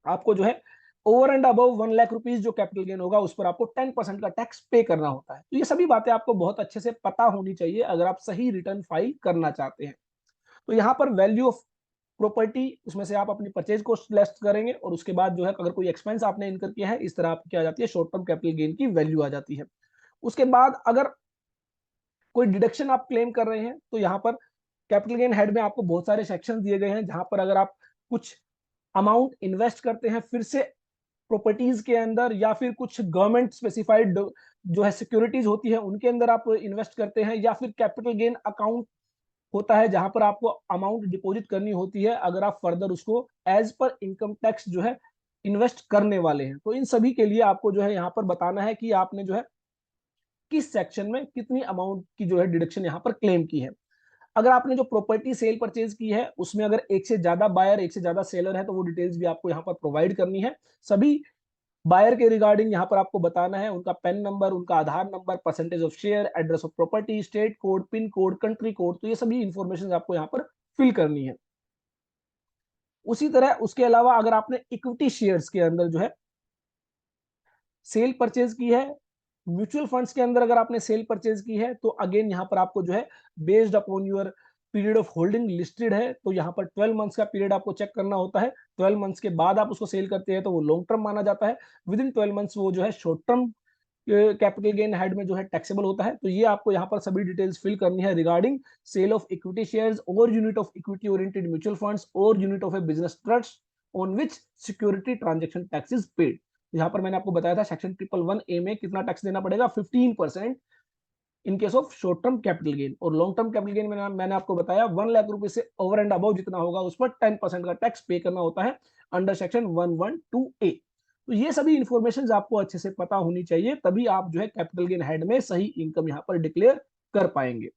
[SPEAKER 1] आपको जो है over and above 1 lakh rupees जो कैपिटल गेन होगा उस पर आपको 10% का टैक्स पे करना होता है। तो ये सभी बातें आपको बहुत अच्छे से पता होनी चाहिए अगर आप सही रिटर्न फाइल करना चाहते हैं। तो यहाँ पर वैल्यू ऑफ प्रॉपर्टी, उसमें से आप अपनी परचेज कॉस्ट लेस करेंगे और उसके बाद जो है अगर कोई एक्सपेंस आपने इनकर किया है, इस तरह आपकी क्या आ जाती है, शॉर्ट टर्म कैपिटल गेन की वैल्यू आ जाती है। उसके बाद अगर कोई डिडक्शन आप क्लेम कर रहे हैं तो यहाँ पर कैपिटल गेन हेड में आपको बहुत सारे सेक्शन दिए गए हैं, जहां पर अगर आप कुछ अमाउंट इन्वेस्ट करते हैं फिर से प्रॉपर्टीज के अंदर, या फिर कुछ गवर्नमेंट स्पेसिफाइड जो है सिक्योरिटीज होती है उनके अंदर आप इन्वेस्ट करते हैं, या फिर कैपिटल गेन अकाउंट होता है जहां पर आपको अमाउंट डिपॉजिट करनी होती है अगर आप फर्दर उसको एज पर इनकम टैक्स जो है इन्वेस्ट करने वाले हैं, तो इन सभी के लिए आपको जो है यहाँ पर बताना है कि आपने जो है किस सेक्शन में कितनी अमाउंट की जो है डिडक्शन यहाँ पर क्लेम की है। अगर आपने जो प्रॉपर्टी सेल परचेज की है उसमें अगर एक से ज्यादा बायर, एक से ज्यादा सेलर है, तो वो डिटेल्स भी आपको यहाँ पर प्रोवाइड करनी है। सभी बायर के रिगार्डिंग यहाँ पर आपको बताना है उनका पेन नंबर, उनका Aadhaar number, percentage of share, address of property, state code, pin code, country code, तो ये सभी इंफॉर्मेशन आपको यहाँ पर फिल करनी है। उसी तरह उसके अलावा अगर आपने इक्विटी शेयर्स के अंदर जो है सेल परचेज की है, म्यूचुअल फंड्स के अंदर अगर आपने सेल परचेज की है, तो अगेन यहाँ पर आपको जो है based upon your period of holding listed है, तो यहाँ पर 12 मंथ्स का पीरियड आपको चेक करना होता है। 12 मंथ्स के बाद आप उसको सेल करते हैं तो वो लॉन्ग टर्म माना जाता है, विद इन 12 मंथ्स वो जो है short term capital gain head में जो है टैक्सेबल होता है। तो ये आपको यहाँ पर सभी डिटेल्स फिल करनी है regarding sale of equity shares और unit of equity oriented mutual funds और unit of a business trust on which security transaction tax is paid. यहाँ पर मैंने आपको बताया था सेक्शन 111A में कितना टैक्स देना पड़ेगा, 15% इन case of short term capital gain. और लॉन्ग टर्म कैपिटल गेन में मैंने आपको बताया 1 लाख रुपए से ओवर एंड अबव जितना होगा उस पर 10% का टैक्स पे करना होता है अंडर सेक्शन 112A। तो ये सभी इंफॉर्मेशन आपको अच्छे से पता होनी चाहिए, तभी आप जो है कैपिटल गेन हेड में सही इनकम यहाँ पर डिक्लेयर कर पाएंगे।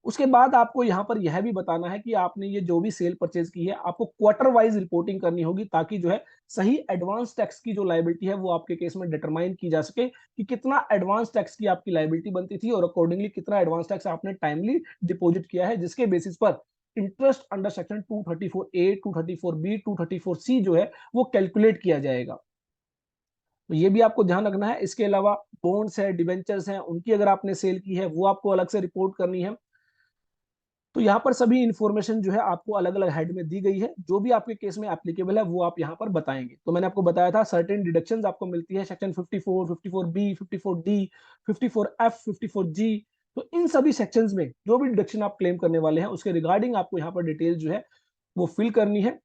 [SPEAKER 1] उसके बाद आपको यहाँ पर यह भी बताना है कि आपने ये जो भी सेल परचेज की है आपको क्वार्टर वाइज रिपोर्टिंग करनी होगी, ताकि जो है सही एडवांस टैक्स की जो लायबिलिटी है वो आपके केस में डिटरमाइन की जा सके कि कितना एडवांस टैक्स की आपकी लायबिलिटी बनती थी और अकॉर्डिंगली कितना एडवांस टैक्स आपने टाइमली डिपॉजिट किया है, जिसके बेसिस पर interest under section 234A, 234B, 234C जो है वो कैलकुलेट किया जाएगा। तो ये भी आपको ध्यान रखना है। इसके अलावा बॉन्ड्स है, डिवेंचर्स हैं, उनकी अगर आपने सेल की है वो आपको अलग से रिपोर्ट करनी है। तो यहाँ पर सभी इंफॉर्मेशन जो है आपको अलग अलग हेड में दी गई है, जो भी आपके केस में एप्लीकेबल है वो आप यहाँ पर बताएंगे। तो मैंने आपको बताया था सर्टेन डिडक्शंस आपको मिलती है section 54, 54B, 54D, 54F, 54G। तो इन सभी सेक्शंस में जो भी डिडक्शन आप क्लेम करने वाले हैं उसके रिगार्डिंग आपको यहाँ पर डिटेल जो है वो फिल करनी है।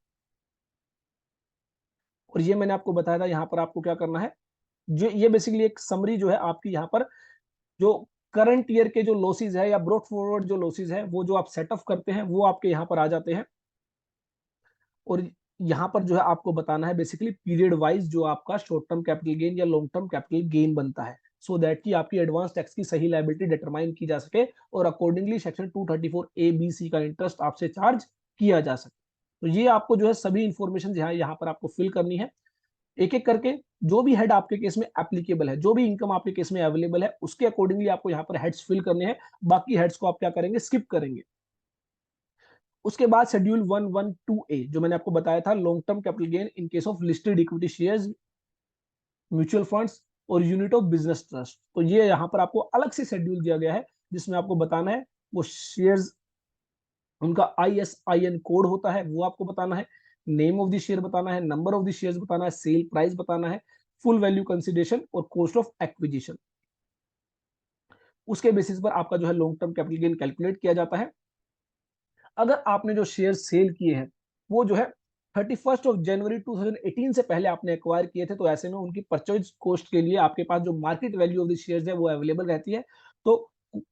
[SPEAKER 1] और ये मैंने आपको बताया था यहाँ पर आपको क्या करना है, ये बेसिकली एक समरी जो है आपकी यहाँ पर जो करंट ईयर के जो लॉसेज है या ब्रॉट फॉरवर्ड जो लॉसेज है वो जो आप सेटअप करते हैं वो आपके यहाँ पर आ जाते हैं। और यहाँ पर जो है आपको बताना है बेसिकली पीरियड वाइज जो आपका शॉर्ट टर्म कैपिटल गेन या लॉन्ग टर्म कैपिटल गेन बनता है। सो दैट कि आपकी एडवांस टैक्स की सही लायबिलिटी डिटरमाइन की जा सके और accordingly section 234A, B, C का इंटरेस्ट आपसे चार्ज किया जा सके। तो ये आपको जो है सभी इंफॉर्मेशन यहाँ पर आपको फिल करनी है एक एक करके। जो भी हेड आपके केस में एप्लीकेबल है, जो भी इनकम आपके केस में अवेलेबल है, उसके अकॉर्डिंगली आपको यहाँ पर हेड्स फिल करने हैं। बाकी हेड्स को आप क्या करेंगे, स्किप करेंगे। उसके बाद शेड्यूल 112A जो मैंने आपको बताया था, long term capital gain in case of listed equity shares, mutual funds और यूनिट ऑफ बिजनेस ट्रस्ट। तो ये यहाँ पर आपको अलग से शेड्यूल दिया गया है जिसमें आपको बताना है वो शेयर्स, उनका ISIN कोड होता है वो आपको बताना है, नेम ऑफ द शेयर बताना है, नंबर ऑफ द शेयर्स बताना है, सेल प्राइस बताना है, फुल वैल्यू कंसिडरेशन और कॉस्ट ऑफ एक्विजिशन। उसके बेसिस पर आपका जो है long term capital gain calculate किया जाता है। अगर आपने जो शेयर सेल किए हैं वो जो है 31 जनवरी 2018 से पहले आपने एक्वायर किए थे, तो ऐसे में उनकी परचेज कॉस्ट के लिए आपके पास जो market value of the shares है वो अवेलेबल रहती है। तो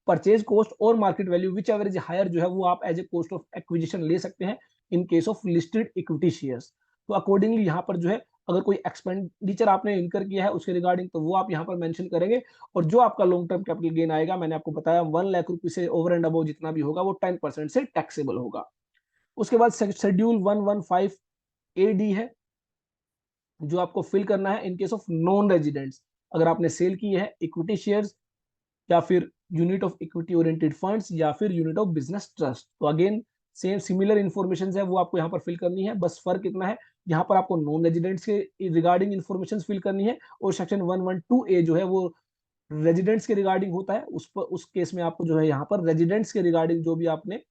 [SPEAKER 1] परचेज कॉस्ट और market value whichever is higher जो है वो आप as a cost of acquisition ले सकते हैं in case of listed equity shares. तो अकॉर्डिंगली यहाँ पर जो है अगर कोई एक्सपेंडिचर आपने इनकर किया है उसके रिगार्डिंग तो वो आप यहाँ पर मेंशन करेंगे। और जो आपका लॉन्ग टर्म कैपिटल गेन आएगा, मैंने आपको बताया 1 लाख रुपए से ओवर एंड अबव जितना भी होगा वो 10% से टैक्सेबल होगा। उसके बाद शेड्यूल 115A है जो आपको फिल करना है in case of non residents. अगर आपने सेल की है इक्विटी शेयर्स या फिर unit of equity oriented funds या फिर यूनिट ऑफ बिजनेस ट्रस्ट, तो अगेन सेम सिमिलर इन्फॉर्मेशन है वो आपको यहाँ पर फिल करनी है। बस फर्क इतना है, यहाँ पर आपको नॉन रेजिडेंट्स के रिगार्डिंग इन्फॉर्मेशन फिल करनी है और सेक्शन 112A जो है वो रेजिडेंट्स के रिगार्डिंग होता है। उस केस में आपको जो है यहाँ पर रेजिडेंट्स के रिगार्डिंग जो भी आपने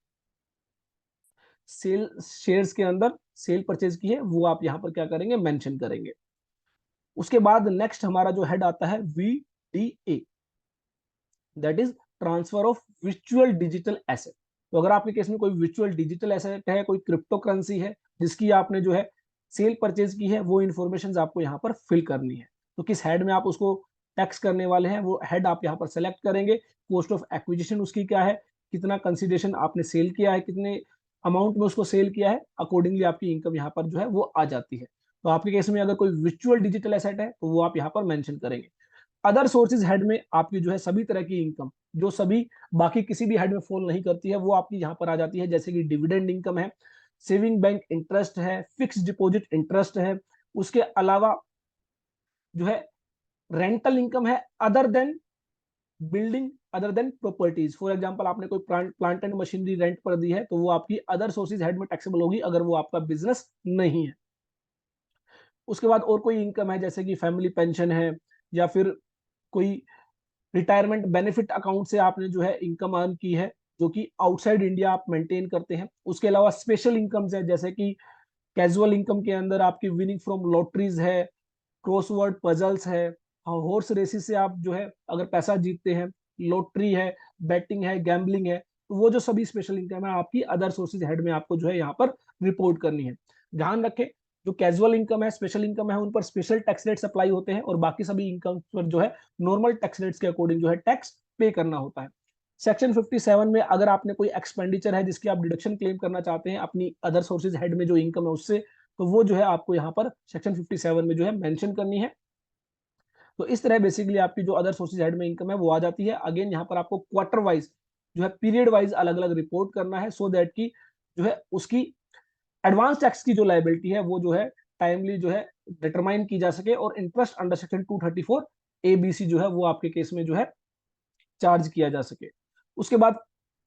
[SPEAKER 1] सेल शेयर्स के अंदर सेल परचेज की है वो आप यहाँ पर क्या करेंगे, मेंशन करेंगे। उसके बाद नेक्स्ट हमारा जो हेड आता है VDA, that is transfer of विचुअल डिजिटल एसेट। तो अगर आपके केस में कोई विचुअल डिजिटल एसेट है, कोई क्रिप्टो करेंसी है जिसकी आपने जो है सेल परचेज की है, वो इन्फॉर्मेशन आपको यहाँ पर फिल करनी है। तो किस हेड में आप उसको टैक्स करने वाले हैं वो हेड आप यहाँ पर सेलेक्ट करेंगे। कॉस्ट ऑफ एक्विजिशन उसकी क्या है, कितना कंसिडरेशन आपने सेल किया है, कितने अमाउंट में उसको सेल किया है, अकॉर्डिंगली आपकी इनकम यहाँ पर जो है वो आ जाती है। तो आपके केस में अगर कोई विचुअल डिजिटल एसेट है तो वो आप यहाँ पर मेंशन करेंगे। अदर सोर्सेज हेड में आपकी जो है सभी तरह की इनकम जो सभी बाकी किसी भी हेड में फॉल नहीं करती है वो आपकी यहाँ पर आ जाती है, जैसे कि डिविडेंड इनकम है, सेविंग बैंक इंटरेस्ट है, फिक्स डिपॉजिट इंटरेस्ट है। उसके अलावा जो है रेंटल इनकम है other than building, other than properties. For example आपने कोई प्लांट एंड मशीनरी रेंट पर दी है तो वो आपकी अदर सोर्सेज हेड में टैक्सेबल होगी अगर वो आपका बिजनेस नहीं है। उसके बाद और कोई इनकम है जैसे कि फैमिली पेंशन है या फिर कोई रिटायरमेंट बेनिफिट अकाउंट से आपने जो है इनकम अर्न की है जो कि आउटसाइड इंडिया आप मेंटेन करते हैं। उसके अलावा स्पेशल इनकम्स है जैसे कि कैजुअल इनकम के अंदर आपकी विनिंग फ्रॉम लॉटरीज है, क्रॉसवर्ड पजल्स है, हॉर्स रेसिस से आप जो है अगर पैसा जीतते हैं, लॉटरी है, बैटिंग है, गैम्बलिंग है, तो वो जो सभी स्पेशल इनकम है आपकी अदर सोर्सेज हेड में आपको जो है यहाँ पर रिपोर्ट करनी है। ध्यान रखें जो कैजुअल इनकम है, स्पेशल इनकम है, उन पर स्पेशल टैक्स रेट्स अप्लाई होते हैं और बाकी सभी इनकम पर जो है नॉर्मल टैक्स रेट्स के अकॉर्डिंग जो है टैक्स पे करना होता है। सेक्शन 57 में अगर आपने कोई एक्सपेंडिचर है जिसकी आप डिडक्शन क्लेम करना चाहते हैं अपनी अदर सोर्सेज हेड में जो इनकम है उससे, तो वो जो है आपको यहाँ पर सेक्शन 57 में जो है मेंशन करनी है। तो इस तरह बेसिकली आपकी जो अदर सोर्सेज हेड में इनकम है वो आ जाती है। अगेन यहाँ पर आपको क्वार्टर वाइज जो है पीरियड वाइज अलग अलग रिपोर्ट करना है सो दैट की जो है उसकी एडवांस टैक्स की जो लाइबिलिटी है वो जो है टाइमली जो है डिटरमाइन की जा सके और इंटरेस्ट अंडर सेक्शन 234ABC जो है वो आपके केस में जो है चार्ज किया जा सके। उसके बाद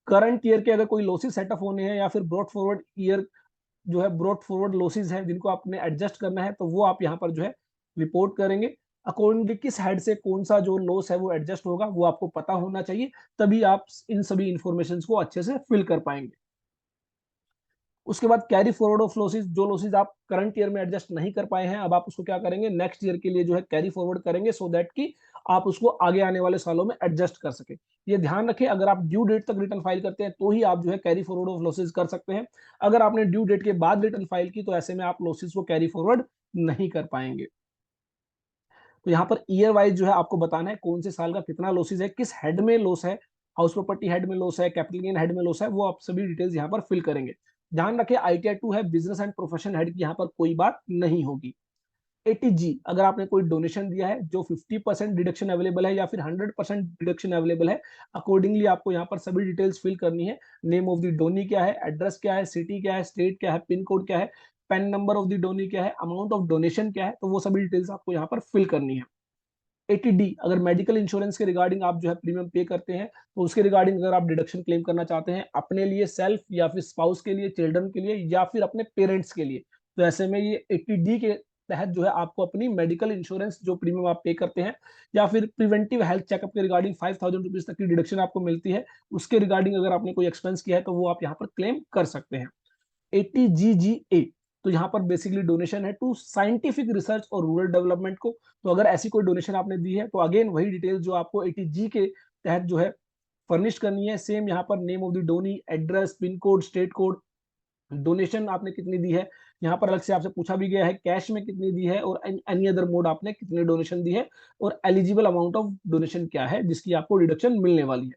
[SPEAKER 1] करंट ईयर के अगर कोई लॉसेस सेटअप होने हैं या फिर ब्रॉड फॉरवर्ड ईयर जो है ब्रॉड फॉरवर्ड लॉसेस हैं जिनको आपने एडजस्ट करना है तो वो आप यहाँ पर जो है रिपोर्ट करेंगे। अकॉर्डिंगली किस हेड से कौन सा जो लॉस है वो एडजस्ट होगा वो आपको पता होना चाहिए, तभी आप इन सभी इंफॉर्मेशन को अच्छे से फिल कर पाएंगे। उसके बाद कैरी फॉरवर्ड ऑफ लॉसेस, जो लॉसेस आप करंट ईयर में एडजस्ट नहीं कर पाए हैं अब आप उसको क्या करेंगे, नेक्स्ट ईयर के लिए जो है कैरी फॉरवर्ड करेंगे सो दैट कि आप उसको आगे आने वाले सालों में एडजस्ट कर सके। ये ध्यान रखें अगर आप ड्यू डेट तक रिटर्न फाइल करते हैं तो ही आप जो है कैरी फॉरवर्ड ऑफ लॉसेस कर सकते हैं। अगर आपने ड्यू डेट के बाद रिटर्न फाइल की तो ऐसे में आप लॉसेस को कैरी फॉरवर्ड नहीं कर पाएंगे। तो यहाँ पर ईयर वाइज जो है आपको बताना है कौन से साल का कितना लॉसेस है, किस हेड में लॉस है, हाउस प्रॉपर्टी हेड में लॉस है, कैपिटल गेन हेड में लॉस है, वो आप सभी डिटेल्स यहाँ पर फिल करेंगे। ध्यान रखें ITR 2 है, बिजनेस एंड प्रोफेशन हेड की यहाँ पर कोई बात नहीं होगी। ATG अगर आपने कोई डोनेशन दिया है जो 50% डिडक्शन अवेलेबल है या फिर 100% डिडक्शन अवेलेबल है, अकॉर्डिंगली आपको यहाँ पर सभी डिटेल्स फिल करनी है। नेम ऑफ द डोनी क्या है, एड्रेस क्या है, सिटी क्या है, स्टेट क्या है, पिन कोड क्या है, PAN number of the Downey क्या है, अमाउंट ऑफ डोनेशन क्या है, तो वो सभी डिटेल्स आपको यहाँ पर फिल करनी है। 80D अगर मेडिकल इंश्योरेंस के रिगार्डिंग आप जो है प्रीमियम पे करते हैं, तो उसके रिगार्डिंग अगर आप डिडक्शन क्लेम करना चाहते हैं अपने लिए, सेल्फ या फिर स्पाउस के लिए, चिल्ड्रन के लिए या फिर अपने पेरेंट्स के लिए, तो ऐसे में ये 80D के तहत जो है आपको अपनी मेडिकल इंश्योरेंस जो प्रीमियम आप पे करते हैं या फिर प्रिवेंटिव हेल्थ चेकअप के रिगार्डिंग 5000 रुपीज तक की डिडक्शन आपको मिलती है, उसके रिगार्डिंग अगर आपने कोई एक्सपेंस किया है तो वो आप यहाँ पर क्लेम कर सकते हैं। 80GGA तो यहाँ पर बेसिकली डोनेशन है टू साइंटिफिक रिसर्च और रूरल डेवलपमेंट को। तो अगर ऐसी कोई डोनेशन आपने दी है तो अगेन वही डिटेल जो आपको 80G के तहत जो है फर्निश करनी है। सेम यहाँ पर name of the Downey, address, pin code, state code, donation आपने कितनी दी है, यहाँ पर अलग से आपसे पूछा भी गया है कैश में कितनी दी है और एनी अदर मोड आपने कितने डोनेशन दी है और एलिजिबल अमाउंट ऑफ डोनेशन क्या है जिसकी आपको डिडक्शन मिलने वाली है।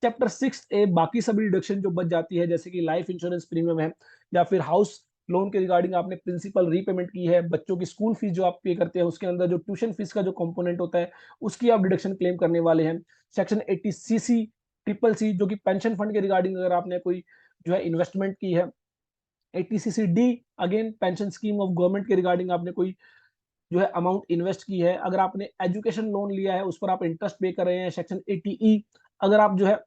[SPEAKER 1] चैप्टर 6A बाकी सभी डिडक्शन जो बच जाती है जैसे कि लाइफ इंश्योरेंस प्रीमियम है या फिर हाउस लोन के रिगार्डिंग आपने प्रिंसिपल रीपेमेंट की है, बच्चों की स्कूल फीस जो आप पे करते हैं उसके अंदर जो ट्यूशन फीस का जो कंपोनेंट होता है उसकी आप डिडक्शन क्लेम करने वाले हैं। सेक्शन 80CC ट्रिपल सी जो कि पेंशन फंड के रिगार्डिंग अगर आपने कोई जो है इन्वेस्टमेंट की है। 80CC D again pension scheme of government के रिगार्डिंग आपने कोई जो है अमाउंट इन्वेस्ट की है, अगर आपने एजुकेशन लोन लिया है उस पर आप इंटरेस्ट पे कर रहे हैं। सेक्शन 80E अगर आप जो है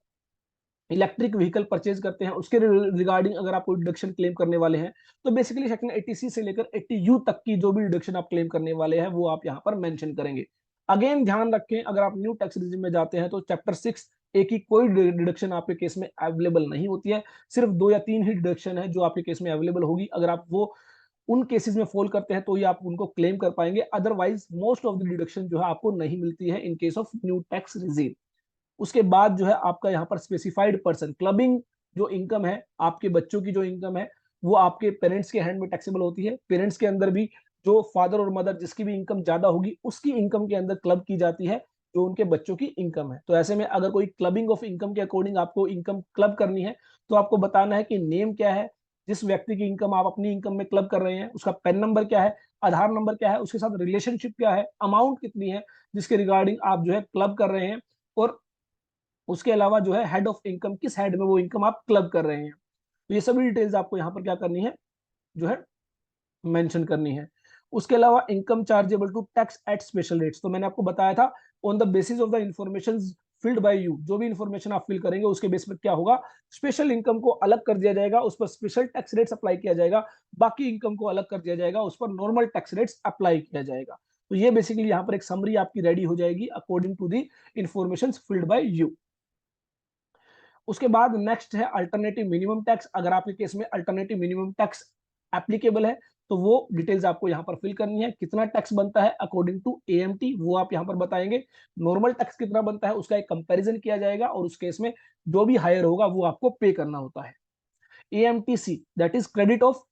[SPEAKER 1] इलेक्ट्रिक व्हीकल परचेज करते हैं उसके रिगार्डिंग अगर आप कोई डिडक्शन क्लेम करने वाले हैं, तो बेसिकली सेक्शन 80C से लेकर 80U तक की जो भी डिडक्शन आप क्लेम करने वाले हैं वो आप यहाँ पर मेंशन करेंगे। अगेन ध्यान रखें अगर आप न्यू टैक्स रिजिम में जाते हैं तो चैप्टर 6A की कोई डिडक्शन आपके केस में अवेलेबल नहीं होती है, सिर्फ 2 या 3 ही डिडक्शन है जो आपके केस में अवेलेबल होगी। अगर आप वो उन केसेस में फॉल करते हैं तो ही आप उनको क्लेम कर पाएंगे, otherwise most of the deduction जो है आपको नहीं मिलती है in case of new tax regime. उसके बाद जो है आपका यहाँ पर स्पेसिफाइड पर्सन क्लबिंग जो इनकम है, आपके बच्चों की जो इनकम है वो आपके पेरेंट्स के हैंड में टैक्सेबल होती है। पेरेंट्स के अंदर भी जो फादर और मदर जिसकी भी इनकम ज्यादा होगी उसकी इनकम के अंदर क्लब की जाती है जो उनके बच्चों की इनकम है। तो ऐसे में अगर कोई क्लबिंग ऑफ इनकम के अकॉर्डिंग आपको इनकम क्लब करनी है तो आपको बताना है कि नेम क्या है, जिस व्यक्ति की इनकम आप अपनी इनकम में क्लब कर रहे हैं उसका पेन नंबर क्या है, आधार नंबर क्या है, उसके साथ रिलेशनशिप क्या है, अमाउंट कितनी है जिसके रिगार्डिंग आप जो है क्लब कर रहे हैं, और उसके अलावा जो है हेड ऑफ इनकम किस हेड में वो इनकम आप क्लब कर रहे हैं। तो ये सभी डिटेल्स आपको यहाँ पर क्या करनी है जो है मेंशन करनी है। उसके अलावा income chargeable to tax at special rates, तो मैंने आपको बताया था on the basis of the information filled by you, जो भी इंफॉर्मेशन आप फिल करेंगे उसके बेस पर क्या होगा, स्पेशल इनकम को अलग कर दिया जाएगा, उस पर स्पेशल टैक्स रेट्स अप्लाई किया जाएगा, बाकी इनकम को अलग कर दिया जाएगा, उस पर नॉर्मल टैक्स रेट्स अप्लाई किया जाएगा। तो ये बेसिकली यहाँ पर एक समरी आपकी रेडी हो जाएगी according to the information filled by you. उसके बाद नेक्स्ट है अल्टरनेटिव मिनिमम टैक्स। अगर आपके केस में अल्टरनेटिव मिनिमम टैक्स एप्लीकेबल है तो वो डिटेल्स आपको यहाँ पर फिल करनी है। कितना टैक्स बनता है अकॉर्डिंग टू AMT वो आप यहाँ पर बताएंगे। नॉर्मल टैक्स कितना बनता है उसका एक कंपैरिजन किया जाएगा और उस केस में जो भी हायर होगा वो आपको पे करना होता है। AMTC that is credit of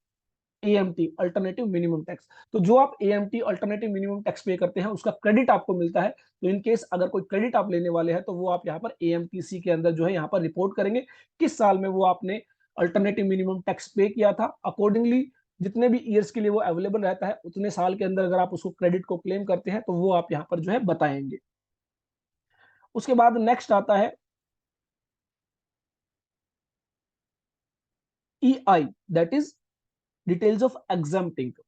[SPEAKER 1] AMT alternative minimum tax, तो जो आप AMT अल्टरनेटिव मिनिमम टैक्स पे करते हैं उसका क्रेडिट आपको मिलता है। तो इन केस अगर कोई क्रेडिट आप लेने वाले हैं तो वो आप यहाँ पर AMTC के अंदर जो है यहाँ पर रिपोर्ट करेंगे किस साल में वो आपने अल्टरनेटिव मिनिमम टैक्स पे किया था। अकॉर्डिंगली जितने भी ईयर्स के लिए वो अवेलेबल रहता है उतने साल के अंदर अगर आप उसको क्रेडिट को क्लेम करते हैं तो वो आप यहाँ पर जो है बताएंगे। उसके बाद नेक्स्ट आता है EI that is details of exempt income,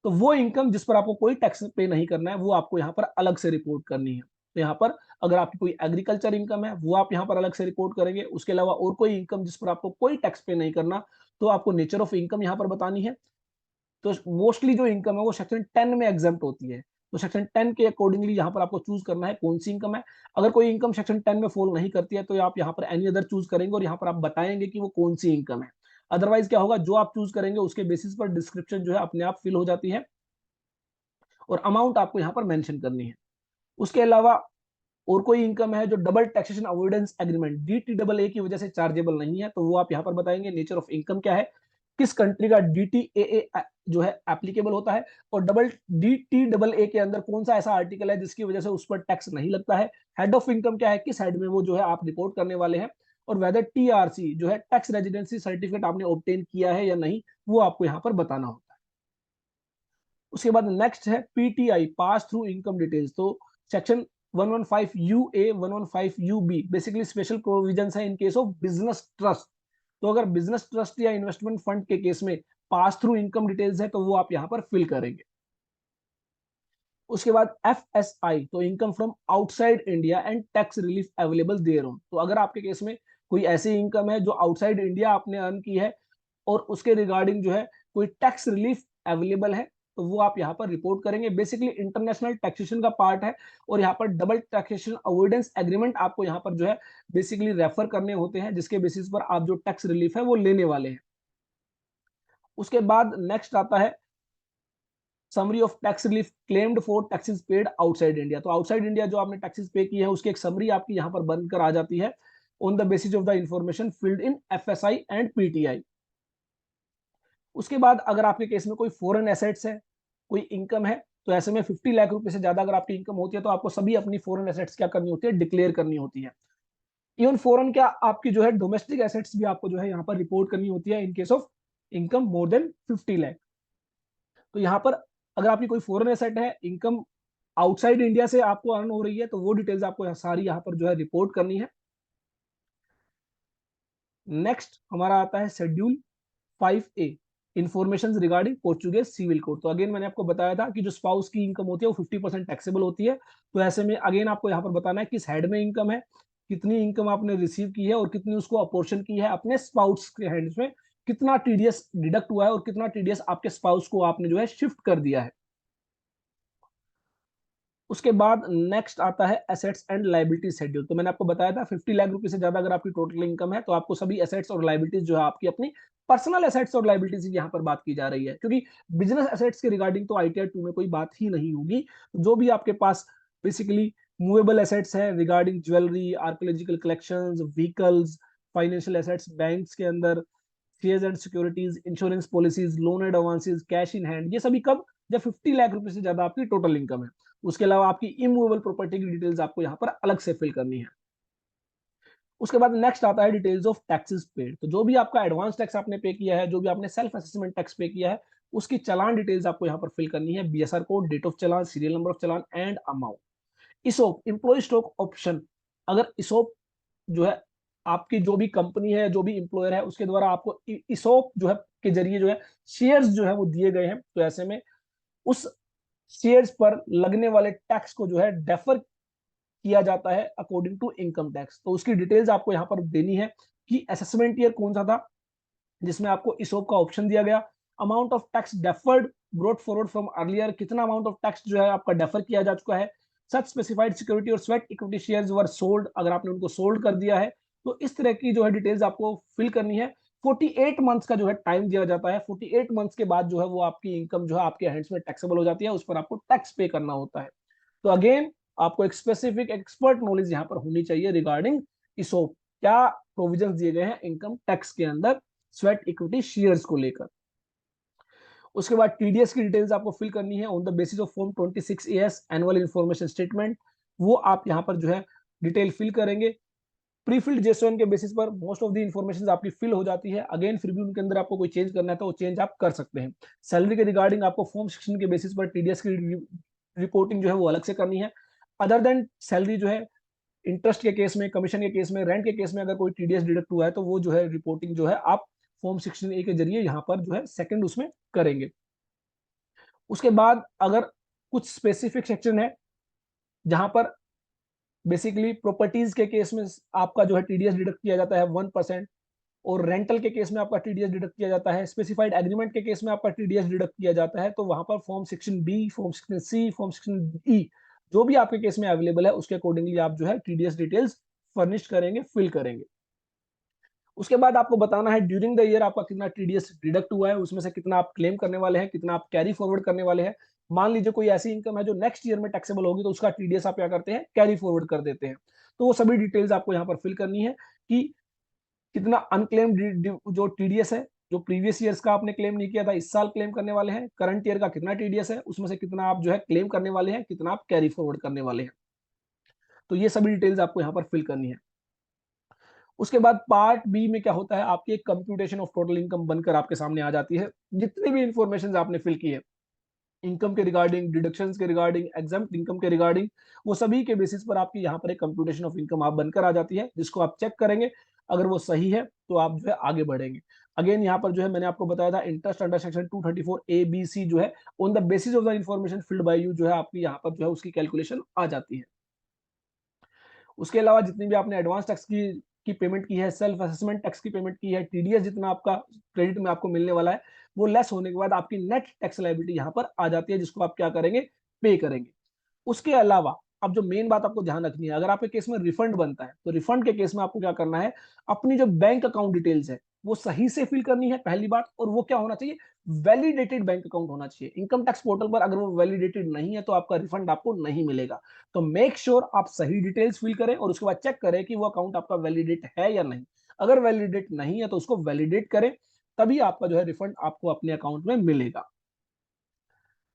[SPEAKER 1] तो वो इनकम जिस पर आपको कोई टैक्स पे नहीं करना है वो आपको यहाँ पर अलग से रिपोर्ट करनी है। तो यहाँ पर अगर आपकी कोई एग्रीकल्चर इनकम है वो आप यहाँ पर अलग से रिपोर्ट करेंगे। उसके अलावा और कोई इनकम जिस पर आपको कोई टैक्स पे नहीं करना तो आपको नेचर ऑफ इनकम यहाँ पर बतानी है। तो मोस्टली जो इनकम है वो सेक्शन 10 में एग्जाम्प्ट होती है, तो सेक्शन 10 के अकॉर्डिंगली यहाँ पर आपको चूज करना है कौन सी इनकम है। अगर कोई इनकम सेक्शन 10 में फॉल नहीं करती है तो आप यहाँ पर एनी अदर चूज करेंगे और यहाँ पर आप बताएंगे कि वो कौन सी इनकम है। अदरवाइज क्या होगा, जो आप चूज करेंगे उसके बेसिस पर डिस्क्रिप्शन जो है अपने आप फिल हो जाती है और अमाउंट आपको यहाँ पर मेंशन करनी है। उसके अलावा और कोई इनकम है जो double taxation avoidance agreement DTAA की वजह से चार्जेबल नहीं है तो वो आप यहाँ पर बताएंगे। नेचर ऑफ इनकम क्या है, किस कंट्री का DTAA जो है एप्लीकेबल होता है और डबल DTAA के अंदर कौन सा ऐसा आर्टिकल है जिसकी वजह से उस पर टैक्स नहीं लगता है। हेड ऑफ इनकम क्या है, किस हेड में वो जो है आप रिपोर्ट करने वाले हैं, और वेदर TRC जो है टैक्स रेजिडेंसी सर्टिफिकेट आपने ऑब्टेन किया है या नहीं वो आपको यहाँ पर बताना होता है। उसके बाद नेक्स्ट है PTI, pass through income details. तो section 115 UA 115 UB basically special provisions है in case of business trust. तो अगर बिजनेस ट्रस्ट या इन्वेस्टमेंट फंड के केस में पास थ्रू इनकम डिटेल्स है तो वो आप यहाँ पर फिल करेंगे। उसके बाद एफएसआई, तो income from outside India and tax relief available there on. तो अगर आपके केस में कोई ऐसी इनकम है जो आउटसाइड इंडिया आपने अर्न की है और उसके रिगार्डिंग जो है कोई टैक्स रिलीफ अवेलेबल है तो वो आप यहाँ पर रिपोर्ट करेंगे। बेसिकली इंटरनेशनल टैक्सेशन का पार्ट है और यहाँ पर डबल टैक्सेशन अवॉइडेंस एग्रीमेंट आपको यहाँ पर जो है बेसिकली रेफर करने होते हैं, जिसके बेसिस पर आप जो टैक्स रिलीफ है वो लेने वाले हैं। उसके बाद नेक्स्ट आता है summary of tax relief claimed for taxes paid outside India. तो आउटसाइड इंडिया जो आपने टैक्सेस पे की है उसकी एक समरी आपकी यहाँ पर बनकर आ जाती है on the basis of the information filled in FSI and PTI. उसके बाद अगर आपके केस में कोई फॉरेन एसेट्स है, कोई इनकम है, तो ऐसे में 50 लाख रुपए से ज्यादा अगर आपकी इनकम होती है तो आपको सभी अपनी फॉरेन एसेट्स क्या करनी होती है, डिक्लेयर करनी होती है। इवन फॉरेन क्या आपकी जो है डोमेस्टिक एसेट्स भी आपको जो है यहाँ पर रिपोर्ट करनी होती है in case of income more than 50 lakh. तो यहाँ पर अगर आपकी कोई फॉरेन एसेट है, इनकम आउटसाइड इंडिया से आपको अर्न हो रही है, तो वो डिटेल्स आपको सारी यहाँ पर जो है रिपोर्ट करनी है। नेक्स्ट हमारा आता है schedule 5A, information regarding Portuguese civil code. तो अगेन मैंने आपको बताया था कि जो स्पाउस की इनकम होती है वो 50% टैक्सेबल होती है। तो ऐसे में अगेन आपको यहाँ पर बताना है किस हेड में इनकम है, कितनी इनकम आपने रिसीव की है और कितनी उसको अपोर्शन की है अपने स्पाउस के हैंड्स में, कितना टीडीएस डिडक्ट हुआ है और कितना टीडीएस आपके स्पाउस को आपने जो है शिफ्ट कर दिया है। उसके बाद नेक्स्ट आता है एसेट्स एंड लायबिलिटी शेड्यूल। तो मैंने आपको बताया था 50 लाख रुपए से ज्यादा अगर आपकी टोटल इनकम है तो आपको सभी एसेट्स और लायबिलिटीज जो है आपकी अपनी पर्सनल एसेट्स और लायबिलिटीज यहाँ पर बात की जा रही है, क्योंकि बिजनेस एसेट्स के रिगार्डिंग तो आईटीआर 2 में कोई बात ही नहीं होगी। जो भी आपके पास बेसिकली मूवेबल एसेट्स है regarding jewellery, archaeological collections, vehicles, financial assets banks के अंदर, shares and securities, insurance policies, loan advances, cash in hand, ये सभी कब, जब 50 लाख रुपए से ज्यादा आपकी टोटल इनकम है। उसके अलावा आपकी इमूवेबल प्रॉपर्टी की डिटेल्स आपको यहाँ पर अलग से फिल करनी है। उसके बाद नेक्स्ट आता है डिटेल्स ऑफ टैक्सेस पेड। तो जो भी आपका एडवांस टैक्स आपने पे किया है, जो भी आपने सेल्फ असेसमेंट टैक्स पे किया है, उसकी चालान डिटेल्स आपको यहाँ पर फिल करनी है। BSR code, date of challan, serial number of challan and amount. ESOP, employee stock option, अगर इसोप जो है आपकी जो भी कंपनी है, जो भी एम्प्लॉयर है, उसके द्वारा आपको इसोप जो है के जरिए जो है शेयर्स जो है वो दिए गए हैं, तो ऐसे में उस शेयर्स पर लगने वाले टैक्स को जो है डेफर किया जाता है अकॉर्डिंग टू इनकम टैक्स। तो उसकी डिटेल्स आपको यहाँ पर देनी है कि असेसमेंट ईयर कौन सा था जिसमें आपको इसोप का ऑप्शन दिया गया, amount of tax deferred brought forward from earlier, कितना अमाउंट ऑफ टैक्स जो है आपका डेफर किया जा चुका है, सच स्पेसिफाइड सिक्योरिटी और sweat equity shares were sold, अगर आपने उनको सोल्ड कर दिया है। तो इस तरह की जो है डिटेल्स आपको फिल करनी है। 48 मंथ्स का जो है टाइम दिया जाता है। 48 मंथ्स के बाद जो है वो आपकी इनकम जो है आपके हैंड्स में टैक्सेबल हो जाती है, उस पर आपको टैक्स पे करना होता है। तो अगेन आपको एक स्पेसिफिक एक्सपर्ट नॉलेज यहाँ पर होनी चाहिए रिगार्डिंग इसोप, क्या प्रोविजंस दिए गए हैं इनकम टैक्स के अंदर स्वेट इक्विटी शेयर्स को लेकर। उसके बाद टीडीएस की डिटेल्स आपको फिल करनी है on the basis of form 26 as annual information statement, वो आप यहाँ पर जो है डिटेल फिल करेंगे। प्री फिल्ड जेएसओएन के बेसिस पर मोस्ट ऑफ द इंफॉर्मेशन आपकी फिल हो जाती है। अगेन फिर भी उनके अंदर आपको कोई चेंज करना है तो वो चेंज आप कर सकते हैं। सैलरी के रिगार्डिंग आपको फॉर्म 16 के बेसिस पर टीडीएस की रिपोर्टिंग जो है वो अलग से करनी है। अदर देन सैलरी जो है इंटरेस्ट के केस में, कमीशन के केस में, रेंट के केस में अगर कोई टीडीएस डिडक्ट हुआ है तो वो जो है रिपोर्टिंग जो है आप फॉर्म 16A के जरिए यहाँ पर जो है सेकंड उसमें करेंगे। उसके बाद अगर कुछ स्पेसिफिक सेक्शन है जहां पर बेसिकली प्रॉपर्टीज के केस में आपका जो है टीडीएस डिडक्ट किया जाता है 1%, और रेंटल के केस में आपका टीडीएस डिडक्ट किया जाता है, स्पेसिफाइड एग्रीमेंट के केस में आपका टीडीएस डिडक्ट किया जाता है, तो वहां पर form 16B, form 16C, form 16E जो भी आपके केस में अवेलेबल है उसके अकॉर्डिंगली आप जो है टीडीएस डिटेल्स फर्निश करेंगे, फिल करेंगे। उसके बाद आपको बताना है ड्यूरिंग द ईयर आपका कितना टीडीएस डिडक्ट हुआ है, उसमें से कितना आप क्लेम करने वाले हैं, कितना आप कैरी फॉरवर्ड करने वाले हैं। मान लीजिए कोई ऐसी इनकम है जो नेक्स्ट ईयर में टैक्सेबल होगी तो उसका टीडीएस आप क्या करते हैं, कैरी फॉरवर्ड कर देते हैं। तो वो सभी डिटेल्स आपको यहाँ पर फिल करनी है कि कितना अनक्लेम्ड जो टीडीएस है, जो प्रीवियस ईयर्स का आपने क्लेम नहीं किया था इस साल क्लेम करने वाले हैं, करंट ईयर का कितना टीडीएस है, उसमें से कितना आप जो है क्लेम करने वाले हैं, कितना आप कैरी फॉरवर्ड करने वाले हैं। तो ये सभी डिटेल्स आपको यहाँ पर फिल करनी है। उसके बाद पार्ट बी में क्या होता है, आपकी एक कंप्यूटेशन ऑफ टोटल इनकम बनकर आपके सामने आ जाती है। जितनी भी इंफॉर्मेशन आपने फिल की है इनकम के रिगार्डिंग, डिडक्शंस के रिगार्डिंग, एग्जाम्प्ट इनकम के रिगार्डिंग, वो सभी के बेसिस पर आपकी यहाँ पर एक कंप्यूटेशन ऑफ इनकम आप बनकर आ जाती है, जिसको आप चेक करेंगे। अगर वो सही है तो आप जो है आगे बढ़ेंगे। अगेन यहाँ पर जो है मैंने आपको बताया था interest under section 234 A B C जो है on the basis of the information filled by you जो है आपकी यहाँ पर जो है उसकी कैलकुलेशन आ जाती है। उसके अलावा जितनी भी आपने एडवांस टैक्स की पेमेंट की है, सेल्फ असेसमेंट टैक्स की पेमेंट की है, टीडीएस जितना आपका क्रेडिट में आपको मिलने वाला है, वो लेस होने के बाद आपकी नेट टैक्स लायबिलिटी यहाँ पर आ जाती है, जिसको आप क्या करेंगे, पे करेंगे। उसके अलावा अब जो मेन बात आपको ध्यान रखनी है, अगर आपके केस में रिफंड बनता है तो रिफंड के केस में आपको क्या करना है, अपनी जो बैंक अकाउंट डिटेल्स है वो सही से फिल करनी है पहली बात, और वो क्या होना चाहिए, वैलिडेटेड बैंक अकाउंट होना चाहिए। इनकम टैक्स पोर्टल पर अगर वो वैलिडेटेड नहीं है तो आपका रिफंड आपको नहीं मिलेगा। तो मेक श्योर आप सही डिटेल्स फिल करें और उसके बाद चेक करें कि वो अकाउंट आपका वैलिडेट है या नहीं। अगर वैलिडेट नहीं है तो उसको वैलिडेट करें, तभी आपका जो है रिफंड आपको अपने अकाउंट में मिलेगा।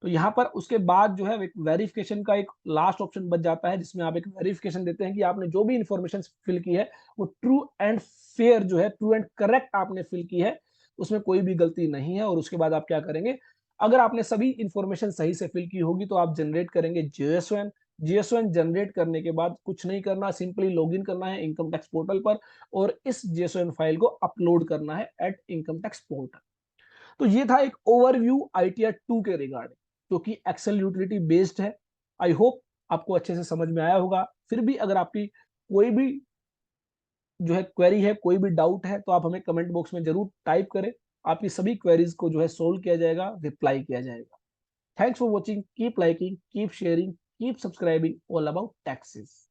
[SPEAKER 1] तो यहाँ पर उसके बाद जो है एक वेरिफिकेशन का एक लास्ट ऑप्शन बच जाता है, जिसमें आप एक वेरिफिकेशन देते हैं कि आपने जो भी इंफॉर्मेशन फिल की है वो ट्रू एंड फेयर जो है, ट्रू एंड करेक्ट आपने फिल की है, उसमें कोई भी गलती नहीं है। और उसके बाद आप क्या करेंगे, अगर आपने सभी इंफॉर्मेशन सही से फिल की होगी तो आप जनरेट करेंगे जीएसओएन। जीएसओएन जनरेट करने के बाद कुछ नहीं करना, सिंपली लॉगिन करना है इनकम टैक्स पोर्टल पर और इस जीएसओएन फाइल को अपलोड करना है एट इनकम टैक्स पोर्टल। तो ये था एक ओवरव्यू आईटीआर 2 के रिगार्डिंग, जो कि एक्सेल यूटिलिटी बेस्ड है। आई होप आपको अच्छे से समझ में आया होगा। फिर भी अगर आपकी कोई भी जो है क्वेरी है, कोई भी डाउट है, तो आप हमें कमेंट बॉक्स में जरूर टाइप करें। आपकी सभी क्वेरीज को जो है सोल्व किया जाएगा, रिप्लाई किया जाएगा। Thanks for watching, keep liking, keep sharing, keep subscribing all about taxes.